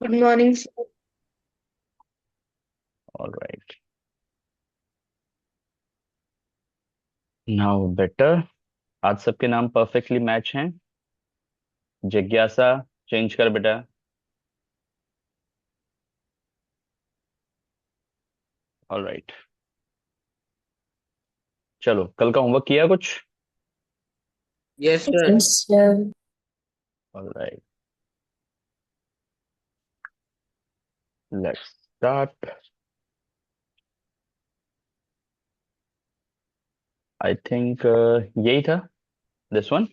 Good morning, sir. All right. Now better. आज सबके नाम परफेक्टली मैच हैं। जिज्ञासा, चेंज कर बेटा। All right. चलो, कल का होमवर्क किया कुछ? Yes, sir. Yes, sir. All right, let's start. I think यही था, this one.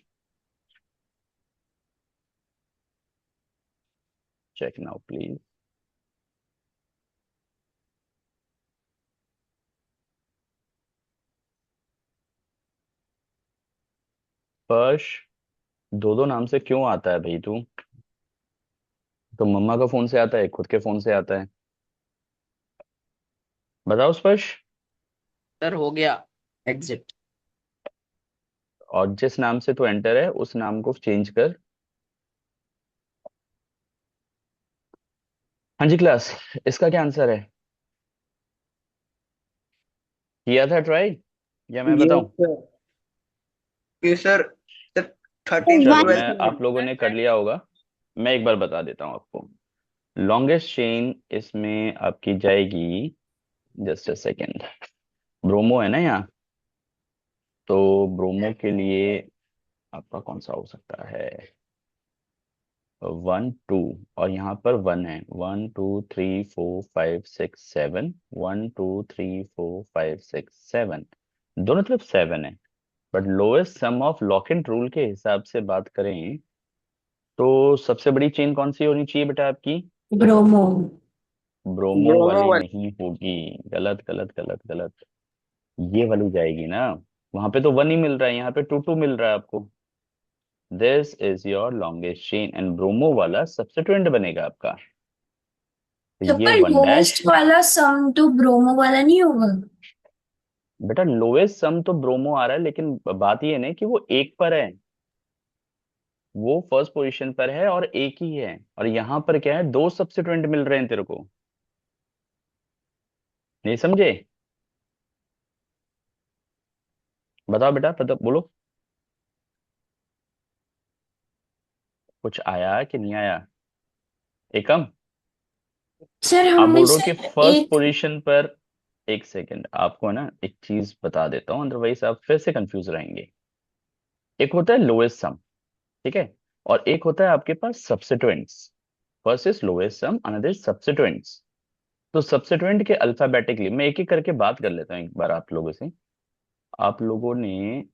Check now please. फर्श, दो दो नाम से क्यों आता है भाई तू? तो मम्मा का फोन से आता है, खुद के फोन से आता है? बताओ स्पर्श। सर हो गया एग्जिट। और जिस नाम से तू एंटर है उस नाम को चेंज कर। हाँ जी क्लास, इसका क्या आंसर है? किया था ट्राई या मैं यस बताऊं? सर। Yes sir. सर 13 चलो, One. मैं ट्वेल्थ में आप लोगों ने कर लिया होगा, मैं एक बार बता देता हूँ आपको। लॉन्गेस्ट चेन इसमें आपकी जाएगी, जस्ट अ सेकेंड। ब्रोमो है ना यहाँ, तो ब्रोमो के लिए आपका कौन सा हो सकता है? 1 2, और यहाँ पर 1 है। 1 2 3 4 5 6 7, 1 2 3 4 5 6 7, दोनों तरफ 7 है। But lowest sum of locant rule के हिसाब से बात करें तो सबसे बड़ी चेन कौन सी होनी चाहिए बेटा आपकी? Bromo. ब्रोमो ब्रोमो वाली वाली। नहीं होगी। गलत गलत गलत गलत। ये वाली जाएगी ना। वहां पे तो 1 ही मिल रहा है, यहाँ पे 2 2 मिल रहा है आपको। This is your longest chain and bromo वाला सब्स्टिट्यूएंट बनेगा आपका। तो तो ये पर 1 डैश। लोएस्ट वाला सम तो ब्रोमो वाला नहीं होगा। बेटा लोएस्ट सम तो ब्रोमो आ रहा है, लेकिन बात ये है ना कि वो एक पर है। वो फर्स्ट पोजीशन पर है और एक ही है, और यहाँ पर क्या है, दो सब्स्टिट्यूएंट मिल रहे हैं तेरे को। नहीं समझे? बताओ बेटा, पता बोलो। कुछ आया कि नहीं आया? एकम, सर आप हमने बोल रहे हो कि सर फर्स्ट एक। पोजीशन पर। एक सेकंड, आपको है ना एक चीज बता देता हूँ, अदरवाइज आप फिर से कंफ्यूज रहेंगे। एक होता है लोएस्ट सम, ठीक है, और एक होता है आपके पास substituents. First is lowest sum, another is substituents. तो सब्स्टिट्यूएंट के अल्फाबेटिकली मैं एक एक करके बात कर लेता हूँ एक बार आप लोगों से। आप लोगों ने,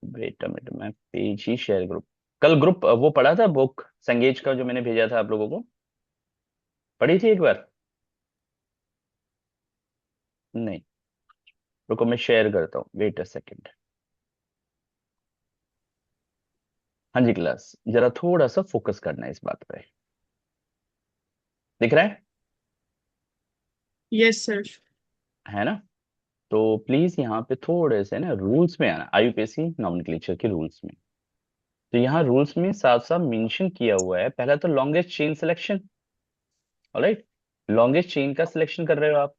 वेट अ मिनट, मैं पेज ही शेयर ग्रुप, कल ग्रुप वो पढ़ा था बुक संगेज का जो मैंने भेजा था आप लोगों को, पढ़ी थी एक बार? नहीं, रुको मैं शेयर करता हूँ, वेट अ सेकेंड। हाँ जी क्लास, जरा थोड़ा सा फोकस करना है इस बात पे। दिख रहा यस सर। है ना? तो प्लीज यहाँ पे थोड़े से ना रूल्स में आना, आईयूपीएसी नॉमेनक्लेचर के रूल्स में। तो यहाँ रूल्स में साफ साफ मेंशन किया हुआ है, पहला तो longest chain selection. Alright, longest chain का सिलेक्शन कर रहे हो आप,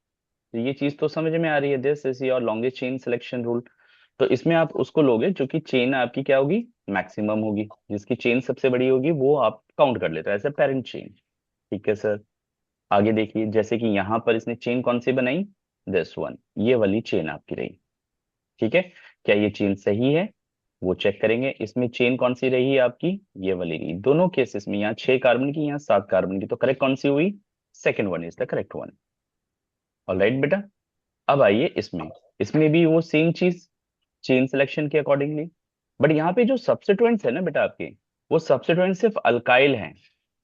तो ये चीज तो समझ में आ रही है, this is your longest chain selection rule. तो इसमें आप उसको लोगे जो कि चेन आपकी क्या होगी, मैक्सिमम होगी। जिसकी चेन सबसे बड़ी होगी वो आप काउंट कर लेते हो एज ए पेरेंट चेन। ठीक है सर। आगे देखिए, जैसे कि यहाँ पर इसने चेन कौन सी बनाई, दिस वन, ये वाली चेन आपकी रही। ठीक है, क्या ये चेन सही है? वो चेक करेंगे। इसमें चेन कौन सी रही आपकी, ये वाली रही। दोनों केसेस में, यहाँ 6 कार्बन की, यहाँ 7 कार्बन की, तो करेक्ट कौन सी हुई? Second one is the correct one. Alright बेटा, अब आइए इसमें। इसमें भी वो सेम चीज, चेन सिलेक्शन के अकॉर्डिंगली। बट यहाँ पे जो सब्स्टिट्यूएंट्स है ना बेटा आपके, वो सब्स्टिट्यूएंट सिर्फ अल्काइल हैं,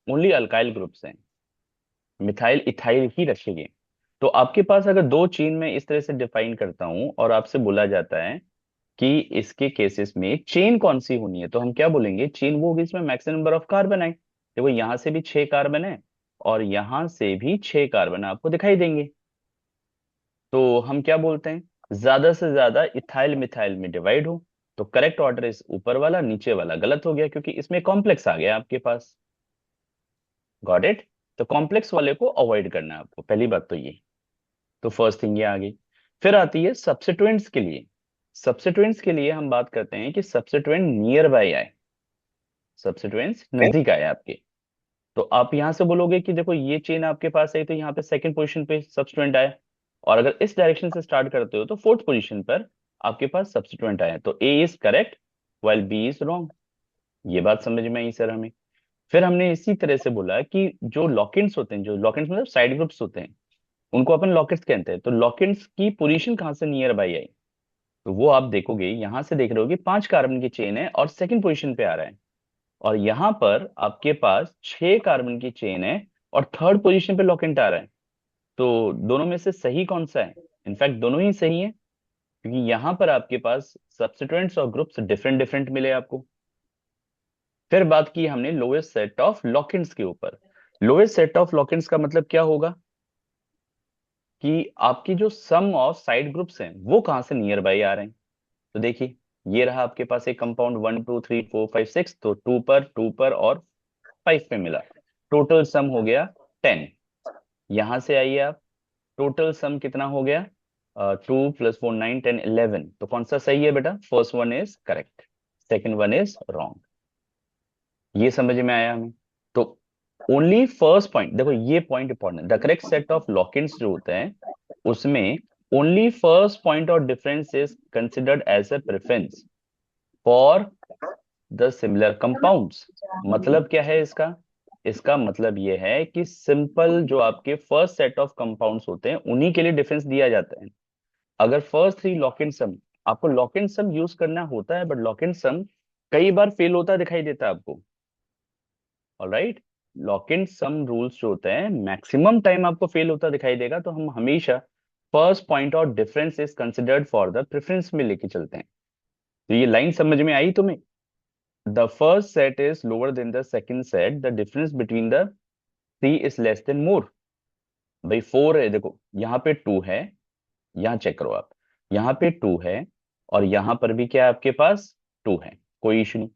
ओनली अल्काइल ग्रुप्स हैं। मिथाइल इथाइल ही रखेंगे। तो आपके पास अगर दो चेन में इस तरह से डिफाइन करता हूं और आपसे बोला जाता है कि इसके केसेस में चेन कौन सी होनी है, तो हम क्या बोलेंगे, चेन वो होगी इसमें मैक्सिमम नंबर ऑफ कार्बन है। देखो यहां से भी 6 कार्बन है और यहां से भी 6 कार्बन आपको दिखाई देंगे। तो हम क्या बोलते हैं, ज्यादा से ज्यादा इथाइल मिथाइल में डिवाइड हो। तो करेक्ट ऑर्डर इस ऊपर वाला, नीचे वाला गलत हो गया, क्योंकि इसमें कॉम्प्लेक्स आ गया आपके पास। Got it. तो कॉम्प्लेक्स वाले को अवॉइड करना है आपको, पहली बात तो ये। तो फर्स्ट थिंग ये आ गई। फिर आती है सब्स्टिट्यूएंट्स के लिए। सब्स्टिट्यूएंट्स के लिए हम बात करते हैं कि सब्स्टिट्यूएंट नियर बाय आए, सब्स्टिट्यूएंट्स नजदीक आए आपके। तो आप यहां से बोलोगे कि देखो ये चेन आपके पास है, तो यहाँ पे सेकंड पोजीशन पे सब्स्टिट्यूएंट आया, और अगर इस डायरेक्शन से स्टार्ट करते हो तो फोर्थ पोजीशन पर आपके पास सब्स्टिट्यूएंट आया, तो A is correct while B is wrong. ये बात समझ में आई सर हमें। फिर हमने इसी तरह से बोला कि जो लॉकेंट्स होते हैं, जो लॉकेंट्स मतलब साइड ग्रुप्स होते हैं, उनको अपन लॉकेट्स कहते हैं। तो लॉकेंट्स की पोजीशन कहाँ से नियर बाई आई, तो वो आप देखोगे, यहां से देख रहे हो कि 5 कार्बन की चेन है और सेकंड पोजीशन पे आ रहा है, और यहां पर आपके पास 6 कार्बन की चेन है और थर्ड पोजीशन पे लॉकेंट आ रहा है। तो दोनों में से सही कौन सा है? इनफैक्ट दोनों ही सही है, क्योंकि यहां पर आपके पास सब्स्टिट्यूएंट्स और ग्रुप्स डिफरेंट डिफरेंट मिले आपको। फिर बात की हमने लोएस्ट सेट ऑफ लॉकेंट्स के ऊपर। लोएस्ट सेट ऑफ लॉकेंट्स का मतलब क्या होगा कि आपकी जो सम ऑफ साइड ग्रुप्स हैं वो कहां से नियर बाई आ रहे हैं। तो देखिए, ये रहा आपके पास एक कंपाउंड 1 2 3 4 5 6, तो 2 पर और 5 पे मिला, टोटल सम हो गया 10। यहां से आइए आप, टोटल सम कितना हो गया? 2 + 4 9 10 11। तो कौन सा सही है बेटा? First one is correct, second one is wrong. ये समझ में आया हमें? तो ओनली फर्स्ट पॉइंट, देखो ये point important, the correct set of locants जो होते हैं उसमें only first point of difference is considered as a preference for the similar compounds. मतलब क्या है इसका? इसका मतलब ये है कि सिंपल जो आपके फर्स्ट सेट ऑफ कंपाउंड्स होते हैं उन्हीं के लिए डिफरेंस दिया जाता है। अगर फर्स्ट 3 लॉकेंट सम, आपको लॉकेंट सम यूज करना होता है, बट लॉकेंट सम कई बार फेल होता दिखाई देता है आपको। ऑलराइट, लॉकेंट सम रूल्स जो होते हैं मैक्सिमम टाइम आपको फेल होता दिखाई देगा, तो हम हमेशा first point of difference is considered for the preference में लेके चलते हैं। तो ये लाइन समझ में आई तुम्हें? The first set is lower than the second set, the difference between the three is less than more. भाई 4 है, देखो यहाँ पे 2 है, यहाँ चेक करो आप, यहाँ पे 2 है और यहाँ पर भी क्या है आपके पास? 2 है, कोई इशू नहीं।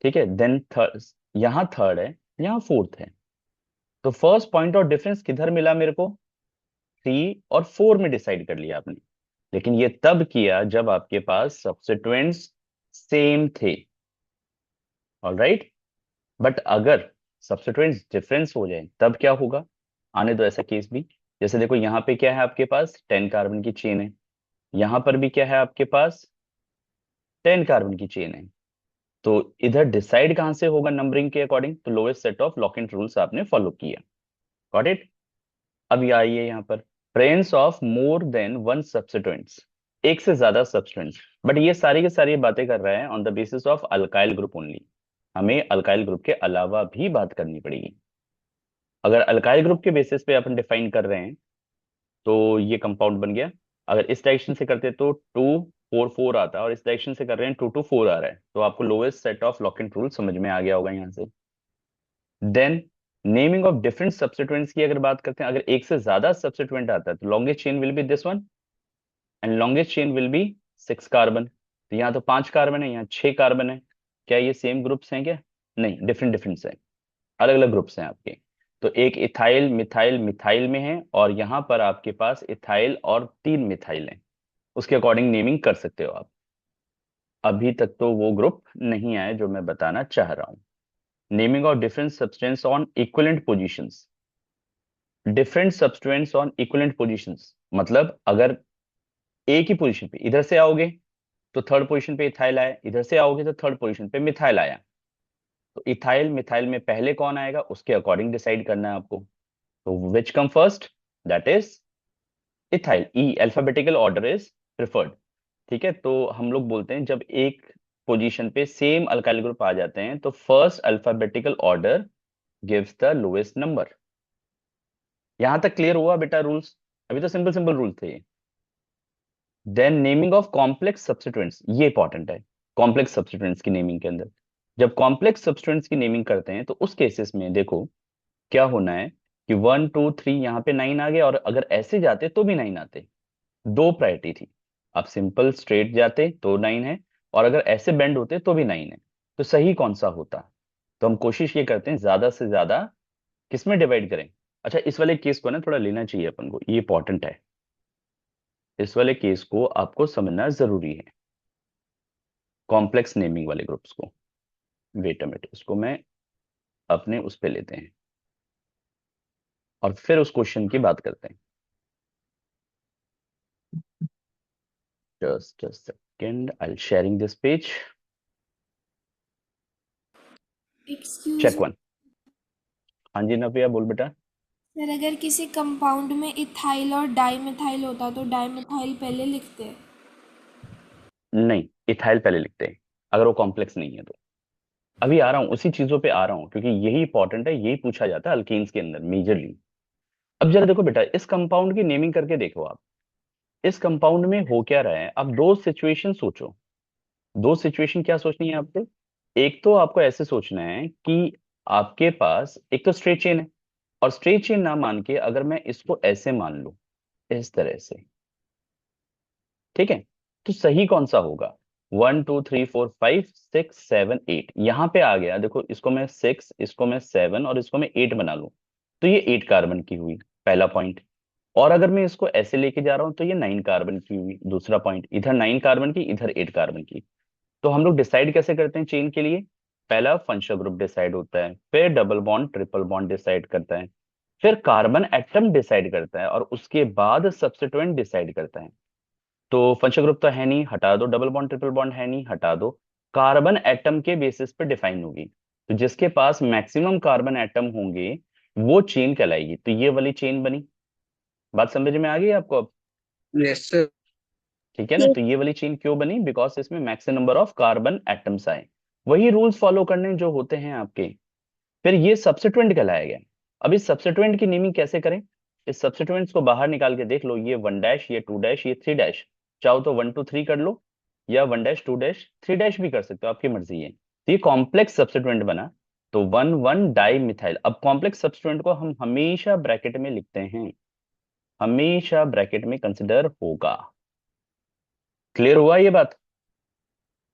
ठीक है, देन थर्ड, यहाँ थर्ड है, यहाँ फोर्थ है। तो फर्स्ट पॉइंट ऑफ डिफरेंस किधर मिला मेरे को? 3 और 4 में डिसाइड कर लिया आपने, लेकिन ये तब किया जब आपके पास सब्स्टिट्यूएंट्स सेम थे। ऑलराइट, बट अगर सब्स्टिट्यूएंट्स डिफरेंस हो जाए तब क्या होगा? आने दो ऐसा केस भी। जैसे देखो यहाँ पे क्या है आपके पास? 10 कार्बन की चेन है, यहाँ पर भी क्या है आपके पास? 10 कार्बन की चेन है। तो इधर डिसाइड कहां से होगा नंबरिंग के अकॉर्डिंग? तो लोएस्ट सेट ऑफ लॉकेंट रूल्स आपने फॉलो किया। Got it? अब ये आइए यहाँ पर, presence of more than one substituents, एक से ज्यादा सब्स्टिट्यूएंट्स। बट ये सारी की सारी बातें कर रहे हैं on the basis of alkyl group only. हमें अल्काइल ग्रुप के अलावा भी बात करनी पड़ेगी। अगर अल्काइल ग्रुप के बेसिस पे अपन डिफाइन कर रहे हैं तो ये कंपाउंड बन गया। अगर इस डायरेक्शन से करते तो 2 4 4 आता, और इस डायरेक्शन से कर रहे हैं 2 2 4 आ रहा है, तो आपको lowest set of locant rule समझ में आ गया होगा यहाँ से। Then naming of different substituents की अगर बात करते हैं, अगर एक से ज्यादा सब्स्टिट्यूएंट आता है तो longest chain will be this one, and longest chain will be 6 carbon. तो यहाँ तो 5 कार्बन है, यहाँ 6 कार्बन है। क्या ये सेम ग्रुप्स हैं क्या? नहीं, डिफरेंट डिफरेंट है, अलग अलग ग्रुप्स हैं आपके। तो एक इथाइल मिथाइल मिथाइल में है, और यहाँ पर आपके पास इथाइल और 3 मिथाइल है। उसके अकॉर्डिंग नेमिंग कर सकते हो आप। अभी तक तो वो ग्रुप नहीं आए जो मैं बताना चाह रहा हूँ। Naming of different substance on equivalent positions. Different substance on equivalent positions मतलब अगर एक ही पोजीशन पे इधर से आओगे तो थर्ड पोजीशन पे इथाइल आया, इधर से आओगे तो थर्ड पोजीशन पे मिथाइल आया, तो इथाइल मिथाइल में पहले कौन आएगा उसके अकॉर्डिंग डिसाइड करना है आपको। तो which come first, that is ethyl. E alphabetical order is preferred. ठीक है, तो हम लोग बोलते हैं जब एक पोजीशन पे सेम अल्काइल ग्रुप आ जाते हैं तो first alphabetical order gives the lowest number. यहां तक क्लियर हुआ बेटा रूल्स? अभी तो सिंपल सिंपल रूल्स थे ये। Then naming of complex substituents, ये इंपॉर्टेंट है। कॉम्प्लेक्स सब्स्टिट्यूएंट्स की नेमिंग के अंदर, जब कॉम्प्लेक्स सब्स्टिट्यूएंट्स की नेमिंग करते हैं तो उस केसेस में देखो क्या होना है कि 1 2 3 यहाँ पे 9 आ गए, और अगर ऐसे जाते तो भी 9 आते। दो प्रायोरिटी थी, आप सिंपल स्ट्रेट जाते तो 9 है, और अगर ऐसे बेंड होते तो भी 9 है। तो सही कौन सा होता? तो हम कोशिश ये करते हैं ज्यादा से ज्यादा किसमें डिवाइड करें? अच्छा, इस वाले केस को ना थोड़ा लेना चाहिए अपन को, ये इंपॉर्टेंट है। इस वाले केस को आपको समझना जरूरी है, कॉम्प्लेक्स नेमिंग वाले ग्रुप्स को। वेट अ मिनट, इसको मैं अपने उस पे लेते हैं और फिर उस क्वेश्चन की बात करते हैं। Just a second, I am sharing this page. Excuse check one. हाँ जी नव्या, बोल बेटा। सर, अगर किसी कंपाउंड में इथाइल और डाइमिथाइल होता तो डाइमिथाइल पहले लिखते। नहीं, इथाइल पहले लिखते हैं, अगर वो कॉम्प्लेक्स नहीं है तो। अभी आ रहा हूं, उसी चीजों पे आ रहा हूं, क्योंकि यही इंपॉर्टेंट है, यही पूछा जाता है अल्केन्स के अंदर मेजरली। अब जरा देखो बेटा, इस कंपाउंड की नेमिंग करके देखो आप, इस कंपाउंड में हो क्या रहा है। अब दो सिचुएशन सोचो। दो सिचुएशन क्या सोचनी है आपको? एक तो आपको ऐसे सोचना है कि आपके पास एक तो स्ट्रेट चेन है, और स्ट्रेट चेन ना मान के अगर मैं इसको ऐसे मान लूं, इस तरह से, ठीक है, तो सही कौन सा होगा? 1 2 3 4 5 6 7 8, यहां पे आ गया देखो, इसको मैं 6, इसको मैं 7 और इसको मैं 8 बना लूं, तो ये 8 कार्बन की हुई, पहला पॉइंट। और अगर मैं इसको ऐसे लेके जा रहा हूं तो ये 9 कार्बन की हुई, दूसरा पॉइंट। इधर 9 कार्बन की, इधर 8 कार्बन की। तो हम लोग डिसाइड कैसे करते हैं चेन के लिए? पहला फंक्शनल ग्रुप डिसाइड होता है, फिर double bond triple bond decide करता है, फिर कार्बन एटम डिसाइड करता है, और उसके बाद सब्स्टिट्यूएंट डिसाइड करता है। तो फंक्शनल ग्रुप तो है नहीं, हटा दो। डबल बॉन्ड ट्रिपल बॉन्ड है नहीं, हटा दो। कार्बन एटम के बेसिस पे डिफाइन होगी, तो जिसके पास मैक्सिमम कार्बन एटम होंगे वो चेन कहलाएगी। तो ये वाली चेन बनी। बात समझ में आ गई आपको अब? Yes sir. ठीक है ना? तो ये वाली चेन क्यों बनी? बिकॉज इसमें maximum number of carbon atoms आए। वही रूल्स फॉलो करने जो होते हैं आपके। फिर ये सब्स्टिट्यूएंट कहलाया गया। अब इस सब्स्टिट्यूएंट की नेमिंग कैसे करें? इस सब्स्टिट्यूएंट्स को बाहर निकाल के देख लो, ये 1 डैश, ये 2 डैश, ये 3 डैश। चाहो तो 1 2 3 कर लो, या 1 डैश 2 डैश 3 डैश भी कर सकते हो, आपकी मर्जी है। तो ये कॉम्प्लेक्स सब्स्टिट्यूएंट बना। तो 1 1 डाई मिथाइल। अब कॉम्प्लेक्स सब्स्टिट्यूएंट को हम हमेशा ब्रैकेट में लिखते हैं, हमेशा ब्रैकेट में कंसिडर होगा। क्लियर हुआ ये बात?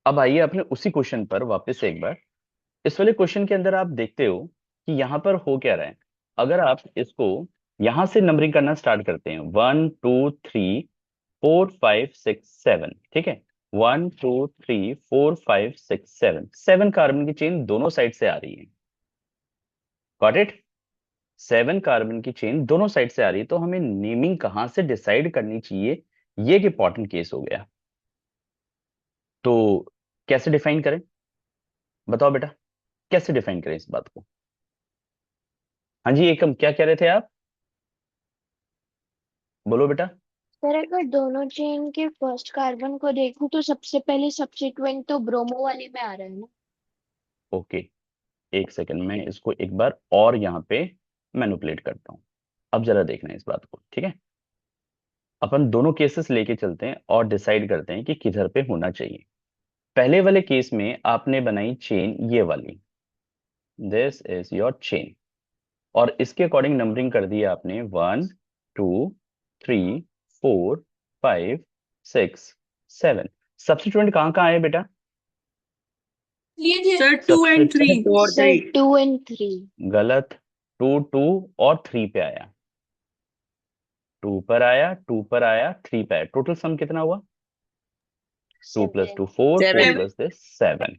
अब आइए अपने उसी क्वेश्चन पर वापस से एक बार। इस वाले क्वेश्चन के अंदर आप देखते हो कि यहाँ पर हो क्या रहा है। अगर आप इसको यहां से नंबरिंग करना स्टार्ट करते हैं, 1 2 3 4 5 6 7, ठीक है। 1 2 3 4 5 6 7, 7 कार्बन की चेन दोनों साइड से आ रही है। Got it? 7 कार्बन की चेन दोनों साइड से आ रही है, तो हमें नेमिंग कहां से डिसाइड करनी चाहिए, ये एक इंपॉर्टेंट केस हो गया। तो कैसे डिफाइन करें? बताओ बेटा, कैसे डिफाइन करें इस बात को? हाँ जी एकम, क्या कह रहे थे आप? बोलो बेटा। सर, अगर दोनों चेन के फर्स्ट कार्बन को देखूं तो सबसे पहले सब्स्टिट्यूएंट तो ब्रोमो वाले में आ रहा है ना। ओके, एक सेकंड में इसको एक बार और यहाँ पे मैनिपुलेट करता हूँ। अब जरा देखना है इस बात को, ठीक है। अपन दोनों केसेस लेके चलते हैं और डिसाइड करते हैं कि किधर पे होना चाहिए। पहले वाले केस में आपने बनाई चेन ये वाली, दिस इज योर चेन, और इसके अकॉर्डिंग नंबरिंग कर दी आपने 1 2 3 4 5 6 7। सब्स्टिट्यूएंट कहाँ कहाँ आए बेटा? सर 2 और 3। टू और सर थ्री 2 और 3। गलत। 2 2 और 3 पे आया, 2 पर आया, 2 पर आया, 3 पे आया। टोटल सम कितना हुआ? 2 + 2 4, 4 7 + this 7।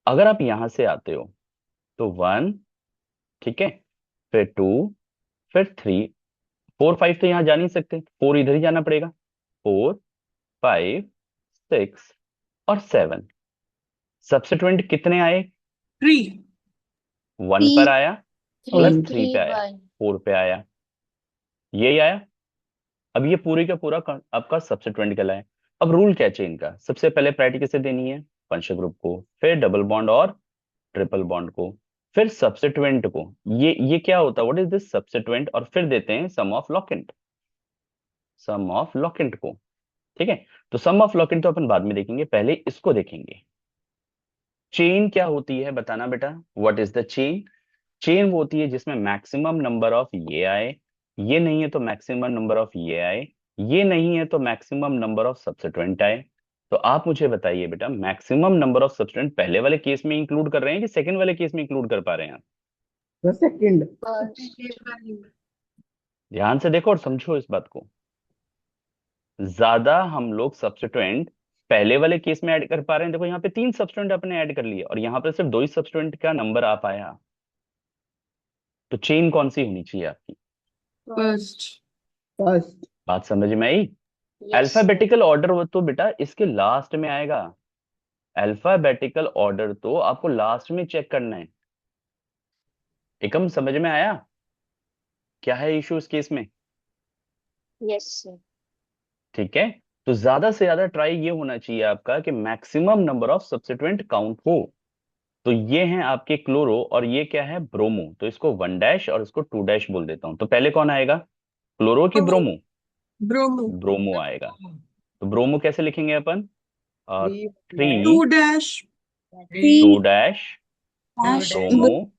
अगर आप यहां से आते हो तो 1, ठीक है, फिर 2, फिर 3, 4 5 तो यहां जा नहीं सकते, 4 इधर ही जाना पड़ेगा। 4 5 6 और 7। सब्स्टिट्यूएंट कितने आए? 3। 1 पर आया, प्लस 3 3 पे आया, 1। 4 पे आया, यही आया। अब ये पूरी का पूरा आपका सब्स्टिट्यूएंट कहलाए। अब रूल क्या चाहिए इनका? सबसे पहले प्रायोरिटी किसे देनी है? फंक्शनल ग्रुप को, फिर डबल बॉन्ड और ट्रिपल बॉन्ड को, फिर सब्स्टिट्यूएंट को। ये क्या होता है? What is this substituent? और फिर देते हैं सम ऑफ लॉकेंट, सम ऑफ लॉकेंट को, ठीक है। तो सम ऑफ लॉकेंट तो अपन बाद में देखेंगे, पहले इसको देखेंगे। चेन क्या होती है बताना बेटा, what is the chain? Chain वो होती है जिसमें मैक्सिमम नंबर ऑफ ये आए, ये नहीं है तो मैक्सिमम नंबर ऑफ ये आए, ये नहीं है तो मैक्सिमम नंबर ऑफ सब्स्टिट्यूएंट आए। तो आप मुझे बताइए बेटा, मैक्सिमम नंबर ऑफ सब्स्टिट्यूएंट पहले वाले केस में इंक्लूड कर रहे हैं कि सेकंड वाले केस में इंक्लूड कर पा रहे हैं आप? The second. फर्स्ट। ध्यान से देखो और समझो इस बात को। ज्यादा हम लोग सब्स्टिट्यूएंट पहले वाले केस में ऐड कर पा रहे हैं। देखो यहाँ पे 3 सब्स्टिट्यूएंट अपने ऐड कर लिए और यहाँ पर सिर्फ 2 ही सब्स्टिट्यूएंट का नंबर आ पाया। तो चेन कौन सी होनी चाहिए आपकी? फर्स्ट। First. बात समझ में आई? Yes sir. अल्फाबेटिकल ऑर्डर वो तो बेटा इसके लास्ट में आएगा। अल्फाबेटिकल ऑर्डर तो आपको लास्ट में चेक करना है। एकम समझ में आया क्या है इशू इस केस में? Yes sir. ठीक है। तो ज्यादा से ज्यादा ट्राई ये होना चाहिए आपका कि maximum number of substituent count हो। तो ये हैं आपके क्लोरो और ये क्या है? ब्रोमो। तो इसको 1 डैश और इसको 2 डैश बोल देता हूं। तो पहले कौन आएगा? क्लोरो की ब्रोमो? ब्रोमो। ब्रोमो आएगा। तो ब्रोमो कैसे लिखेंगे अपन? Three. 2 3 dash 2 dash bromo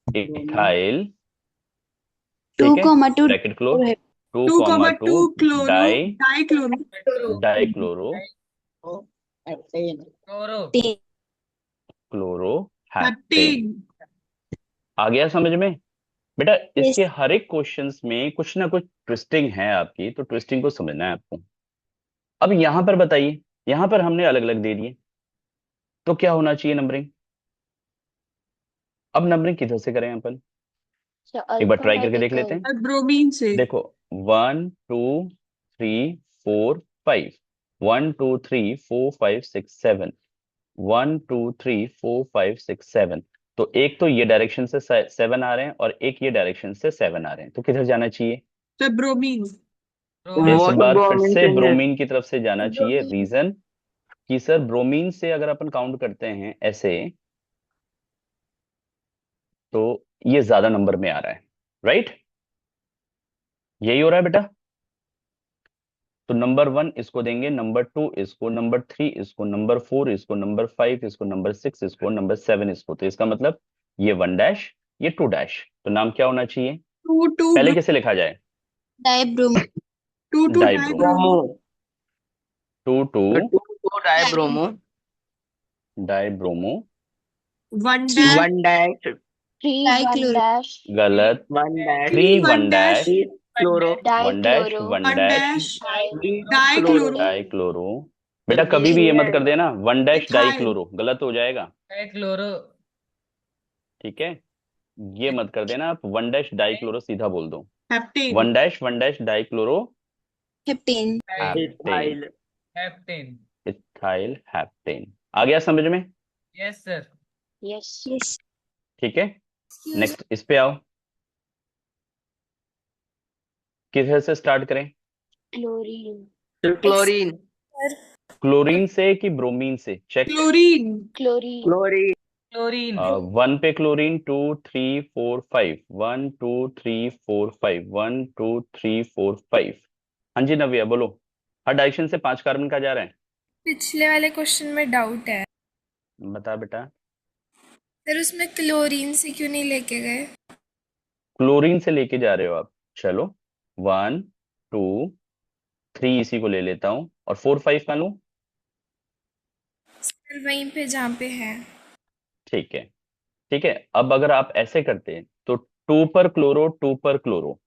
ethyl. ठीक है, bracket close. 2 2 comma 2 2 chloro di dichloro dichloro chloro heptane. Heptane. आ गया समझ में? बेटा इसके हर एक क्वेश्चंस में कुछ ना कुछ ट्विस्टिंग है आपकी, तो ट्विस्टिंग को समझना है आपको। अब यहां पर बताइए, यहां पर हमने अलग अलग दे दिए, तो क्या होना चाहिए नंबरिंग? अब नंबरिंग किधर से करें अपन? एक बार ट्राई करके देख लेते हैं। और ब्रोमीन से। देखो 1 2 3 4 5 1 2 3 4 5 6 7 1 2 3 4 5 6 7। तो एक तो ये डायरेक्शन से 7 आ रहे हैं और एक ये डायरेक्शन से 7 आ रहे हैं। तो किधर जाना चाहिए? तो ब्रोमीन। इस वो तो बार फिर ब्रोमीन से चाहिए। ब्रोमीन की तरफ से जाना चाहिए। रीजन कि सर ब्रोमीन से अगर अपन काउंट करते हैं ऐसे, तो ये ज्यादा नंबर में आ रहा है। राइट, यही हो रहा है बेटा। तो नंबर 1 इसको देंगे, नंबर 2 इसको, नंबर 3 इसको, नंबर 4 इसको, नंबर 5 इसको, नंबर 6 इसको, नंबर 7 इसको। तो इसका मतलब ये 1 डैश, ये 2 डैश। तो नाम क्या होना चाहिए? 2 2 पहले कैसे लिखा जाए? 2 2 dibromo. Bromo. 2 2 2 dibromo. Dibromo. 1 dash 1 dash. 3 1 dash गलत। 1 dash. 3 1 1 dash dash 3 chloro. 1 dash dichloro 1 1 dash dash 3 chloro. Dichloro dichloro. बेटा कभी भी ये मत कर देना 1 डैश इथाइल। डाइक्लोरो, गलत हो जाएगा। ठीक है, ये मत कर देना आप 1 डैश डाइक्लोरो, सीधा बोल दो heptane 1 dash dichloro heptane. Ethyl. Ethyl heptane. आ गया समझ में? यस। ठीक है, नेक्स्ट इस पे आओ। किधर से स्टार्ट करें? Chlorine Chlorine. क्लोरीन से कि ब्रोमीन से? चेक। Chlorine chlorine Chlorine. 1 पे क्लोरीन 2 3 4 5 1 2 3 4 5 1 2 3 4 5। हाँ जी नव्या बोलो, हर डायरेक्शन से 5 कार्बन का जा रहा है। पिछले वाले क्वेश्चन में डाउट है बता बेटा। सर, उसमें क्लोरीन से क्यों नहीं लेके गए? क्लोरीन से लेके जा रहे हो आप, चलो 1 2 3 इसी को ले लेता हूँ और 4 5 का लूं। सर वहीं पे जहाँ पे है। ठीक है, ठीक है। अब अगर आप ऐसे करते तो 2 पर क्लोरो 2 पर क्लोरो,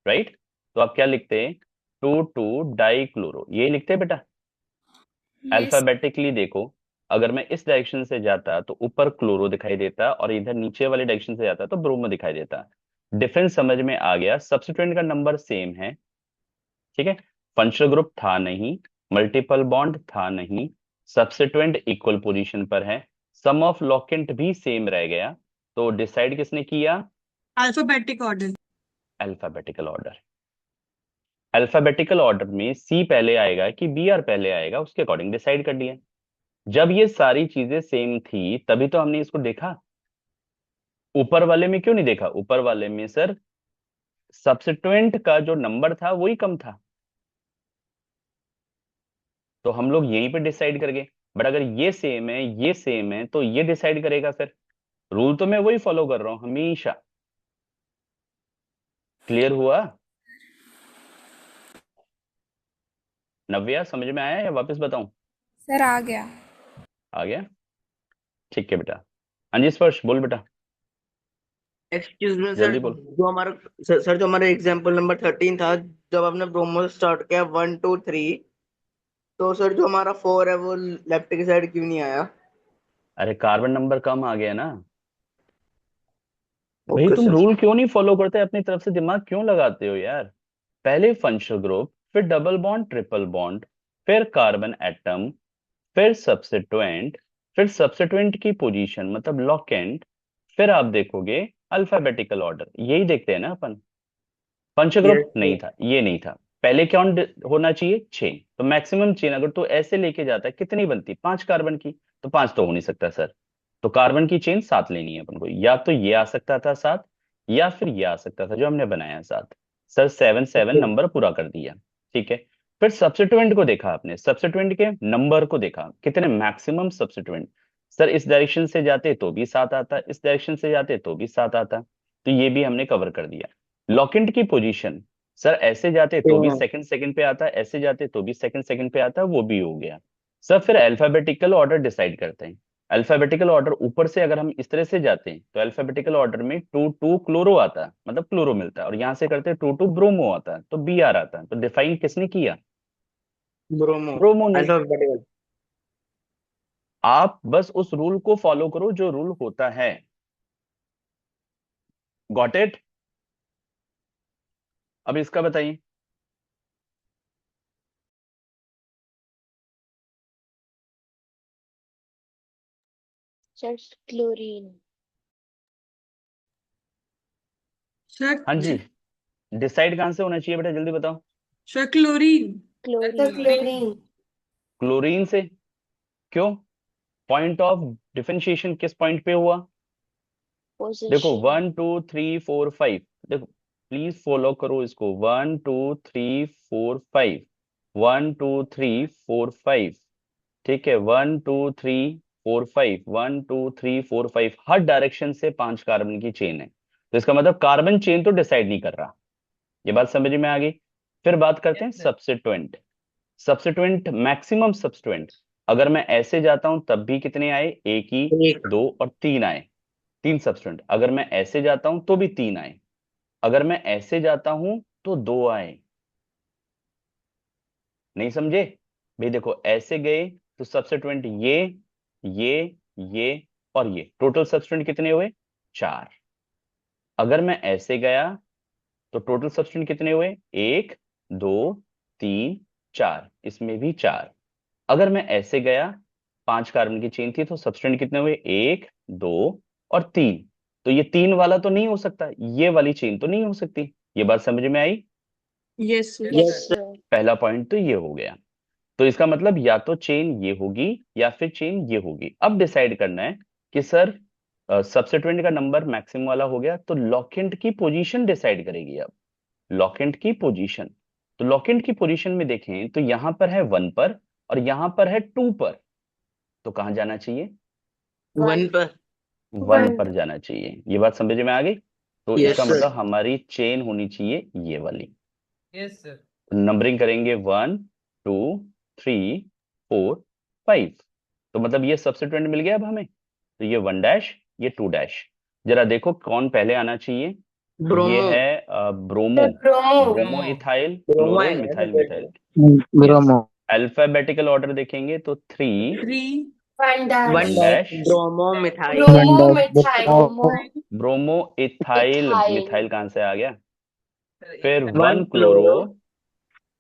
राइट? तो आप क्या लिखते हैं? 2 2 डाई क्लोरो, ये लिखते हैं बेटा। यस। अल्फाबेटिकली देखो, अगर मैं इस डायरेक्शन से जाता तो ऊपर क्लोरो दिखाई देता और इधर नीचे वाले डायरेक्शन से जाता तो ब्रोमो दिखाई देता। डिफरेंस समझ में आ गया? सब्स्टिट्यूएंट का नंबर सेम है, ठीक है। फंक्शनल ग्रुप था नहीं, मल्टीपल बॉन्ड था नहीं, सब्स्टिट्यूएंट इक्वल पोजीशन पर है, सम ऑफ लॉकेंट भी सेम रह गया। तो डिसाइड किसने किया? Alphabetic order. Alphabetical order. Alphabetical order में सी पहले आएगा कि बी आर पहले आएगा, उसके अकॉर्डिंग डिसाइड कर दिया। जब ये सारी चीजें सेम थी तभी तो हमने इसको देखा। ऊपर वाले में क्यों नहीं देखा? ऊपर वाले में सर सब्स्टिट्यूएंट का जो नंबर था वही कम था, तो हम लोग यहीं पे डिसाइड कर गए। बट अगर ये सेम है, ये सेम है, तो ये डिसाइड करेगा फिर। रूल तो मैं वही फॉलो कर रहा हूं हमेशा। क्लियर हुआ? नव्या समझ में आया या वापस बताऊं? सर आ गया। आ गया, ठीक है बेटा। हाँ जी स्पर्श बोल बेटा। एक्सक्यूज मी सर, जल्दी बोलो। जो हमारा सर जो हमारा एग्जाम्पल नंबर 13 था, जब आपने ब्रोमो से स्टार्ट किया 1 2 3, तो सर जो हमारा 4 है वो लेफ्ट की साइड क्यों नहीं आया? अरे कार्बन नंबर कम आ गया ना भाई। ओके तुम सर। रूल क्यों नहीं फॉलो करते? अपनी तरफ से दिमाग क्यों लगाते हो यार? पहले फंक्शनल ग्रुप, फिर डबल बॉन्ड, ट्रिपल बॉन्ड, फिर कार्बन एटम, फिर सब्स्टिट्यूएंट, फिर सब्स्टिट्यूएंट की पोजीशन मतलब लॉकेंट, फिर आप देखोगे अल्फाबेटिकल ऑर्डर। यही देखते हैं ना अपन। पंचग्रुप यस नहीं सर। था, ये नहीं था। पहले क्या होना चाहिए? चेन। तो मैक्सिमम चेन अगर तू ऐसे लेके जाता है कितनी बनती? 5 कार्बन की। तो 5 तो हो नहीं सकता सर। तो कार्बन की चेन 7 लेनी है अपन को। या तो ये आ सकता था 7, या फिर ये आ सकता था जो हमने बनाया 7। Sir 7 7 okay. नंबर पूरा कर दिया। ठीक है। फिर सब्स्टिट्यूएंट को देखा आपने, सब्स्टिट्यूएंट के नंबर को देखा, कितने मैक्सिमम सब्स्टिट्यूएंट। सर इस डायरेक्शन से जाते तो भी 7 आता, इस डायरेक्शन से जाते तो भी 7 आता। तो ये भी हमने कवर कर दिया। लॉकेंट की पोजीशन, सर ऐसे जाते तो भी सेकंड सेकंड पे आता, ऐसे जाते तो भी सेकंड सेकंड पे आता, वो भी हो गया। सर फिर अल्फाबेटिकल ऑर्डर डिसाइड करते हैं। अल्फाबेटिकल ऑर्डर ऊपर से अगर हम इस तरह से जाते हैं तो अल्फाबेटिकल ऑर्डर में 2 2 क्लोरो आता है, मतलब क्लोरो मिलता है। और यहां से करते हैं 2 2 ब्रोमो आता है, तो बी आर आता है। तो डिफाइन किसने किया? ब्रोमो। ब्रोमो ने। अल्फाबेटिकल। आप बस उस रूल को फॉलो करो जो रूल होता है। Got it? अब इसका बताइए। Sir chlorine. सर हाँ जी, डिसाइड कहां से होना चाहिए बेटा, जल्दी बताओ। Sir chlorine. क्लोरीन। क्लोरीन से। क्यों? पॉइंट ऑफ डिफरेंशिएशन किस पॉइंट पे हुआ? देखो पोजीशन। 1 2 3 4 5। देखो प्लीज फॉलो करो इसको। 1 2 3 4 5, 1 2 3 4 5। ठीक है, 1 2 3 4 5, 1 2 3 4 5। हर डायरेक्शन से 5 कार्बन की चेन है। तो इसका मतलब कार्बन चेन तो डिसाइड नहीं कर रहा। ये बात समझ में आ गई? फिर बात करते हैं सब्स्टिट्यूएंट। Substituent, maximum substituent. अगर मैं ऐसे जाता हूं तब भी कितने आए? एक ही, एक। 2 और 3 आए। 3 सब्स्टिट्यूएंट। अगर मैं ऐसे जाता हूं तो भी 3 आए। अगर मैं ऐसे जाता हूं तो 2 आए। नहीं समझे? भाई देखो ऐसे गए तो सब्स्टिट्यूएंट ये, ये और ये, टोटल सब्स्टिट्यूएंट कितने हुए? 4। अगर मैं ऐसे गया तो टोटल सब्स्टिट्यूएंट कितने हुए? 1 2 3 4, इसमें भी 4। अगर मैं ऐसे गया, 5 कार्बन की चेन थी तो सब्स्टिट्यूएंट कितने हुए? 1 2 और 3। तो ये 3 वाला तो नहीं हो सकता, ये वाली चेन तो नहीं हो सकती। ये बात समझ में आई? Yes sir. Yes yes sir. Sir. पहला पॉइंट तो ये हो गया। तो इसका मतलब या तो चेन ये होगी या फिर चेन ये होगी। अब डिसाइड करना है कि सर सब्स्टिट्यूएंट का नंबर मैक्सिमम वाला हो गया, तो लॉकेंट की पोजीशन डिसाइड करेगी। अब लॉकेंट की पोजीशन, तो लॉकेंट की पोजीशन में देखें तो यहां पर है 1 पर और यहां पर है 2 पर। तो कहां जाना चाहिए? 1 पर। 1 पर जाना चाहिए। ये बात समझ में आ गई? तो यस इसका सर। मतलब हमारी चेन होनी चाहिए ये वाली। Yes sir. नंबरिंग करेंगे 1 2 3 4 5। तो मतलब ये सब्स्टिट्यूएंट मिल गया अब हमें। तो ये 1 डैश, ये 2 डैश। जरा देखो कौन पहले आना चाहिए। ये ब्रोमो। है bromo. Bromo ethyl bromo chloro आएगा मिथाइल अल्फाबेट मिथाइल। में। यस। ब्रोमो। अल्फाबेटिकल ऑर्डर देखेंगे तो 3 3। 1 1 dash dash. Bromo methyl. Bromo. Bromo ethyl ethyl. Methyl कहां से आ गया? फिर 1 1 क्लोरो, क्लोरो।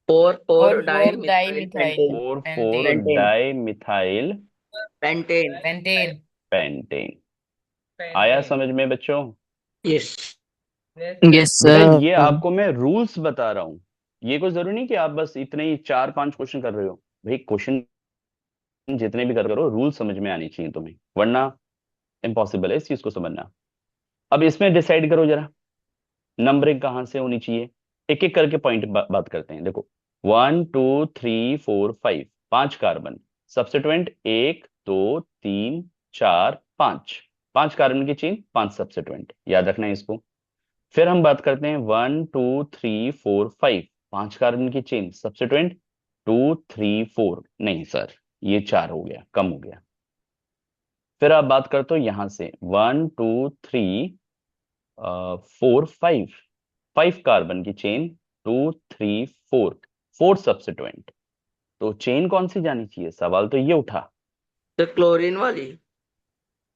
4 4 और di 4 di methyl methyl pentane. 4 4 pentane. Di methyl pentane. Pentane. Pentane. आया समझ में बच्चों? यस। यस बेटा सर। ये आपको मैं रूल्स बता रहा हूं। ये कोई जरूरी नहीं कि आप बस इतने ही 4 5 क्वेश्चन कर रहे हो। भाई क्वेश्चन जितने भी कर रहे हो रूल समझ में आनी चाहिए तुम्हें, वरना इम्पॉसिबल है इस चीज को समझना। अब इसमें डिसाइड करो जरा नंबरिंग कहां से होनी चाहिए। एक एक करके पॉइंट बात करते हैं। देखो 1 2 3 4 5, 5 कार्बन। सब्स्टिट्यूएंट 1 2 3 4 5। 5 कार्बन की चेन, 5 सब्स्टिट्यूएंट, याद रखना है इसको। फिर हम बात करते हैं 1 2 3 4 5। 5 कार्बन की चेन, सब्स्टिट्यूएंट 2 3 4। नहीं सर, ये 4 हो गया, कम हो गया। फिर आप बात करते हो यहां से 1 2 3 4 5 5 कार्बन की चेन, 2 3 4 4 सब्स्टिट्यूएंट। तो चेन कौन सी जानी चाहिए, सवाल तो ये उठा। तो क्लोरीन वाली।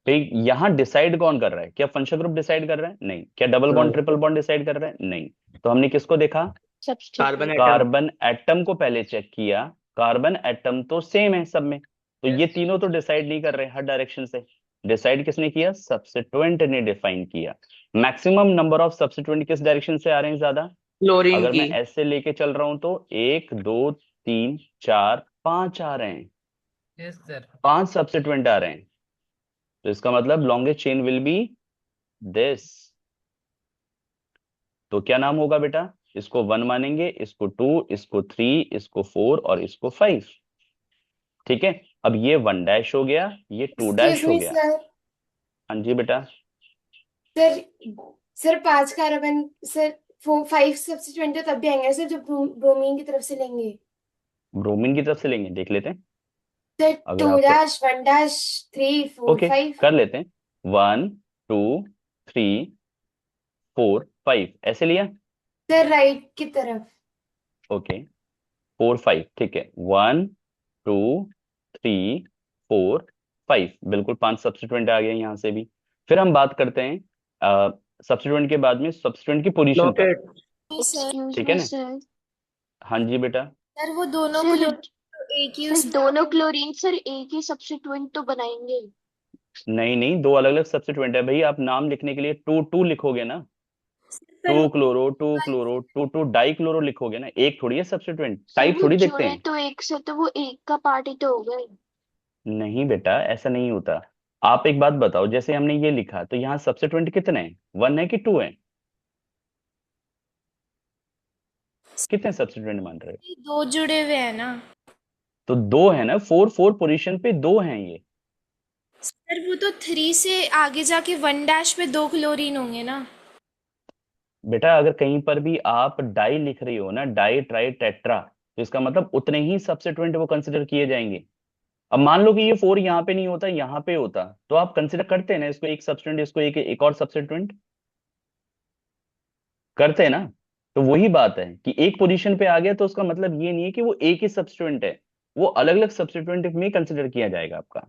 ठीक, यहाँ डिसाइड कौन कर रहा है, क्या फंक्शन ग्रुप डिसाइड कर रहा है, नहीं। क्या double bond triple bond decide कर रहा है, नहीं। तो हमने किसको देखा, carbon substitute atom. Carbon atom को पहले चेक किया। कार्बन एटम तो सेम है सब में, तो ये तीनों तो डिसाइड नहीं कर रहे हर डायरेक्शन से। डिसाइड किसने किया, सब्स्टिट्यूएंट ने डिफाइन किया। मैक्सिमम नंबर ऑफ सब्स्टिट्यूएंट किस डायरेक्शन से आ रहे हैं ज्यादा, क्लोरीन अगर की। मैं ऐसे लेके चल रहा हूं तो 1 2 3 4 5 आ रहे हैं, Yes, sir. 5 सब्स्टिट्यूएंट आ रहे हैं। तो इसका मतलब longest chain will be this. तो क्या नाम होगा बेटा, इसको 1 मानेंगे, इसको 2, इसको 3, इसको 4 और इसको 5। ठीक है, अब ये 1 डैश हो गया, ये 2 डैश एक्सक्यूज हो मी गया। सर। हाँ जी बेटा। Sir sir 5 carbon sir 5 substituent तो तब भी आएंगे सर जब ब्रोमीन की तरफ से लेंगे। ब्रोमीन की तरफ से लेंगे, देख लेते हैं। सर अगर 2 आप डैश 1 डैश 3 4 ओके 5। कर लेते हैं, 1 2 3 4 5 ऐसे लिया। सर राइट की तरफ। ओके 4 5 ठीक है, 1 2 3 4 5 बिल्कुल 5 सब्स्टिट्यूएंट आ गए यहाँ से भी। फिर हम बात करते हैं सब्स्टिट्यूएंट के बाद में सब्स्टिट्यूएंट की पोजीशन पर। लॉकेट। सर एक्सक्यूज ठीक है मी ना, सर। हाँ जी बेटा। सर वो दोनों सर क्लोरीन एक ही सर उसमें दोनों क्लोरीन सर एक ही सब्स्टिट्यूएंट तो बनाएंगे। नहीं नहीं, दो अलग अलग सब्स्टिट्यूएंट है भाई। आप नाम लिखने के लिए 2 2 लिखोगे ना, सर 2 वो क्लोरो 2 क्लोरो 2 2 डाई क्लोरो लिखोगे ना, एक थोड़ी है सब्स्टिट्यूएंट, सर टाइप वो थोड़ी देखते जुड़े हैं। तो एक से, तो वो एक का पार्ट ही तो हो गए। नहीं बेटा ऐसा नहीं होता। आप एक बात बताओ, जैसे हमने ये लिखा तो यहाँ सब्स्टिट्यूएंट कितने हैं, 1 है कि 2 है, कितने सब्स्टिट्यूएंट मान रहे हो, दो जुड़े हुए हैं ना। तो 2 है ना, 4 4 पोजीशन पे 2 हैं ये। सर वो तो 3 से आगे जाके 1 डैश पे 2 क्लोरीन होंगे ना। बेटा अगर कहीं पर भी आप डाई लिख रही हो ना, डाई ट्राई टेट्रा, तो इसका मतलब उतने ही सब्स्टिट्यूएंट वो कंसिडर किए जाएंगे। अब मान लो कि ये 4 यहाँ पे नहीं होता, यहाँ पे होता, तो आप कंसिडर करते हैं ना इसको एक सब्स्टिट्यूएंट, इसको एक और सब्स्टिट्यूएंट करते हैं ना। तो वही बात है कि एक पोजीशन पे आ गया तो उसका मतलब ये नहीं है कि वो एक ही सब्स्टिट्यूएंट है, वो अलग अलग सब्स्टिट्यूएंट में कंसिडर किया जाएगा आपका।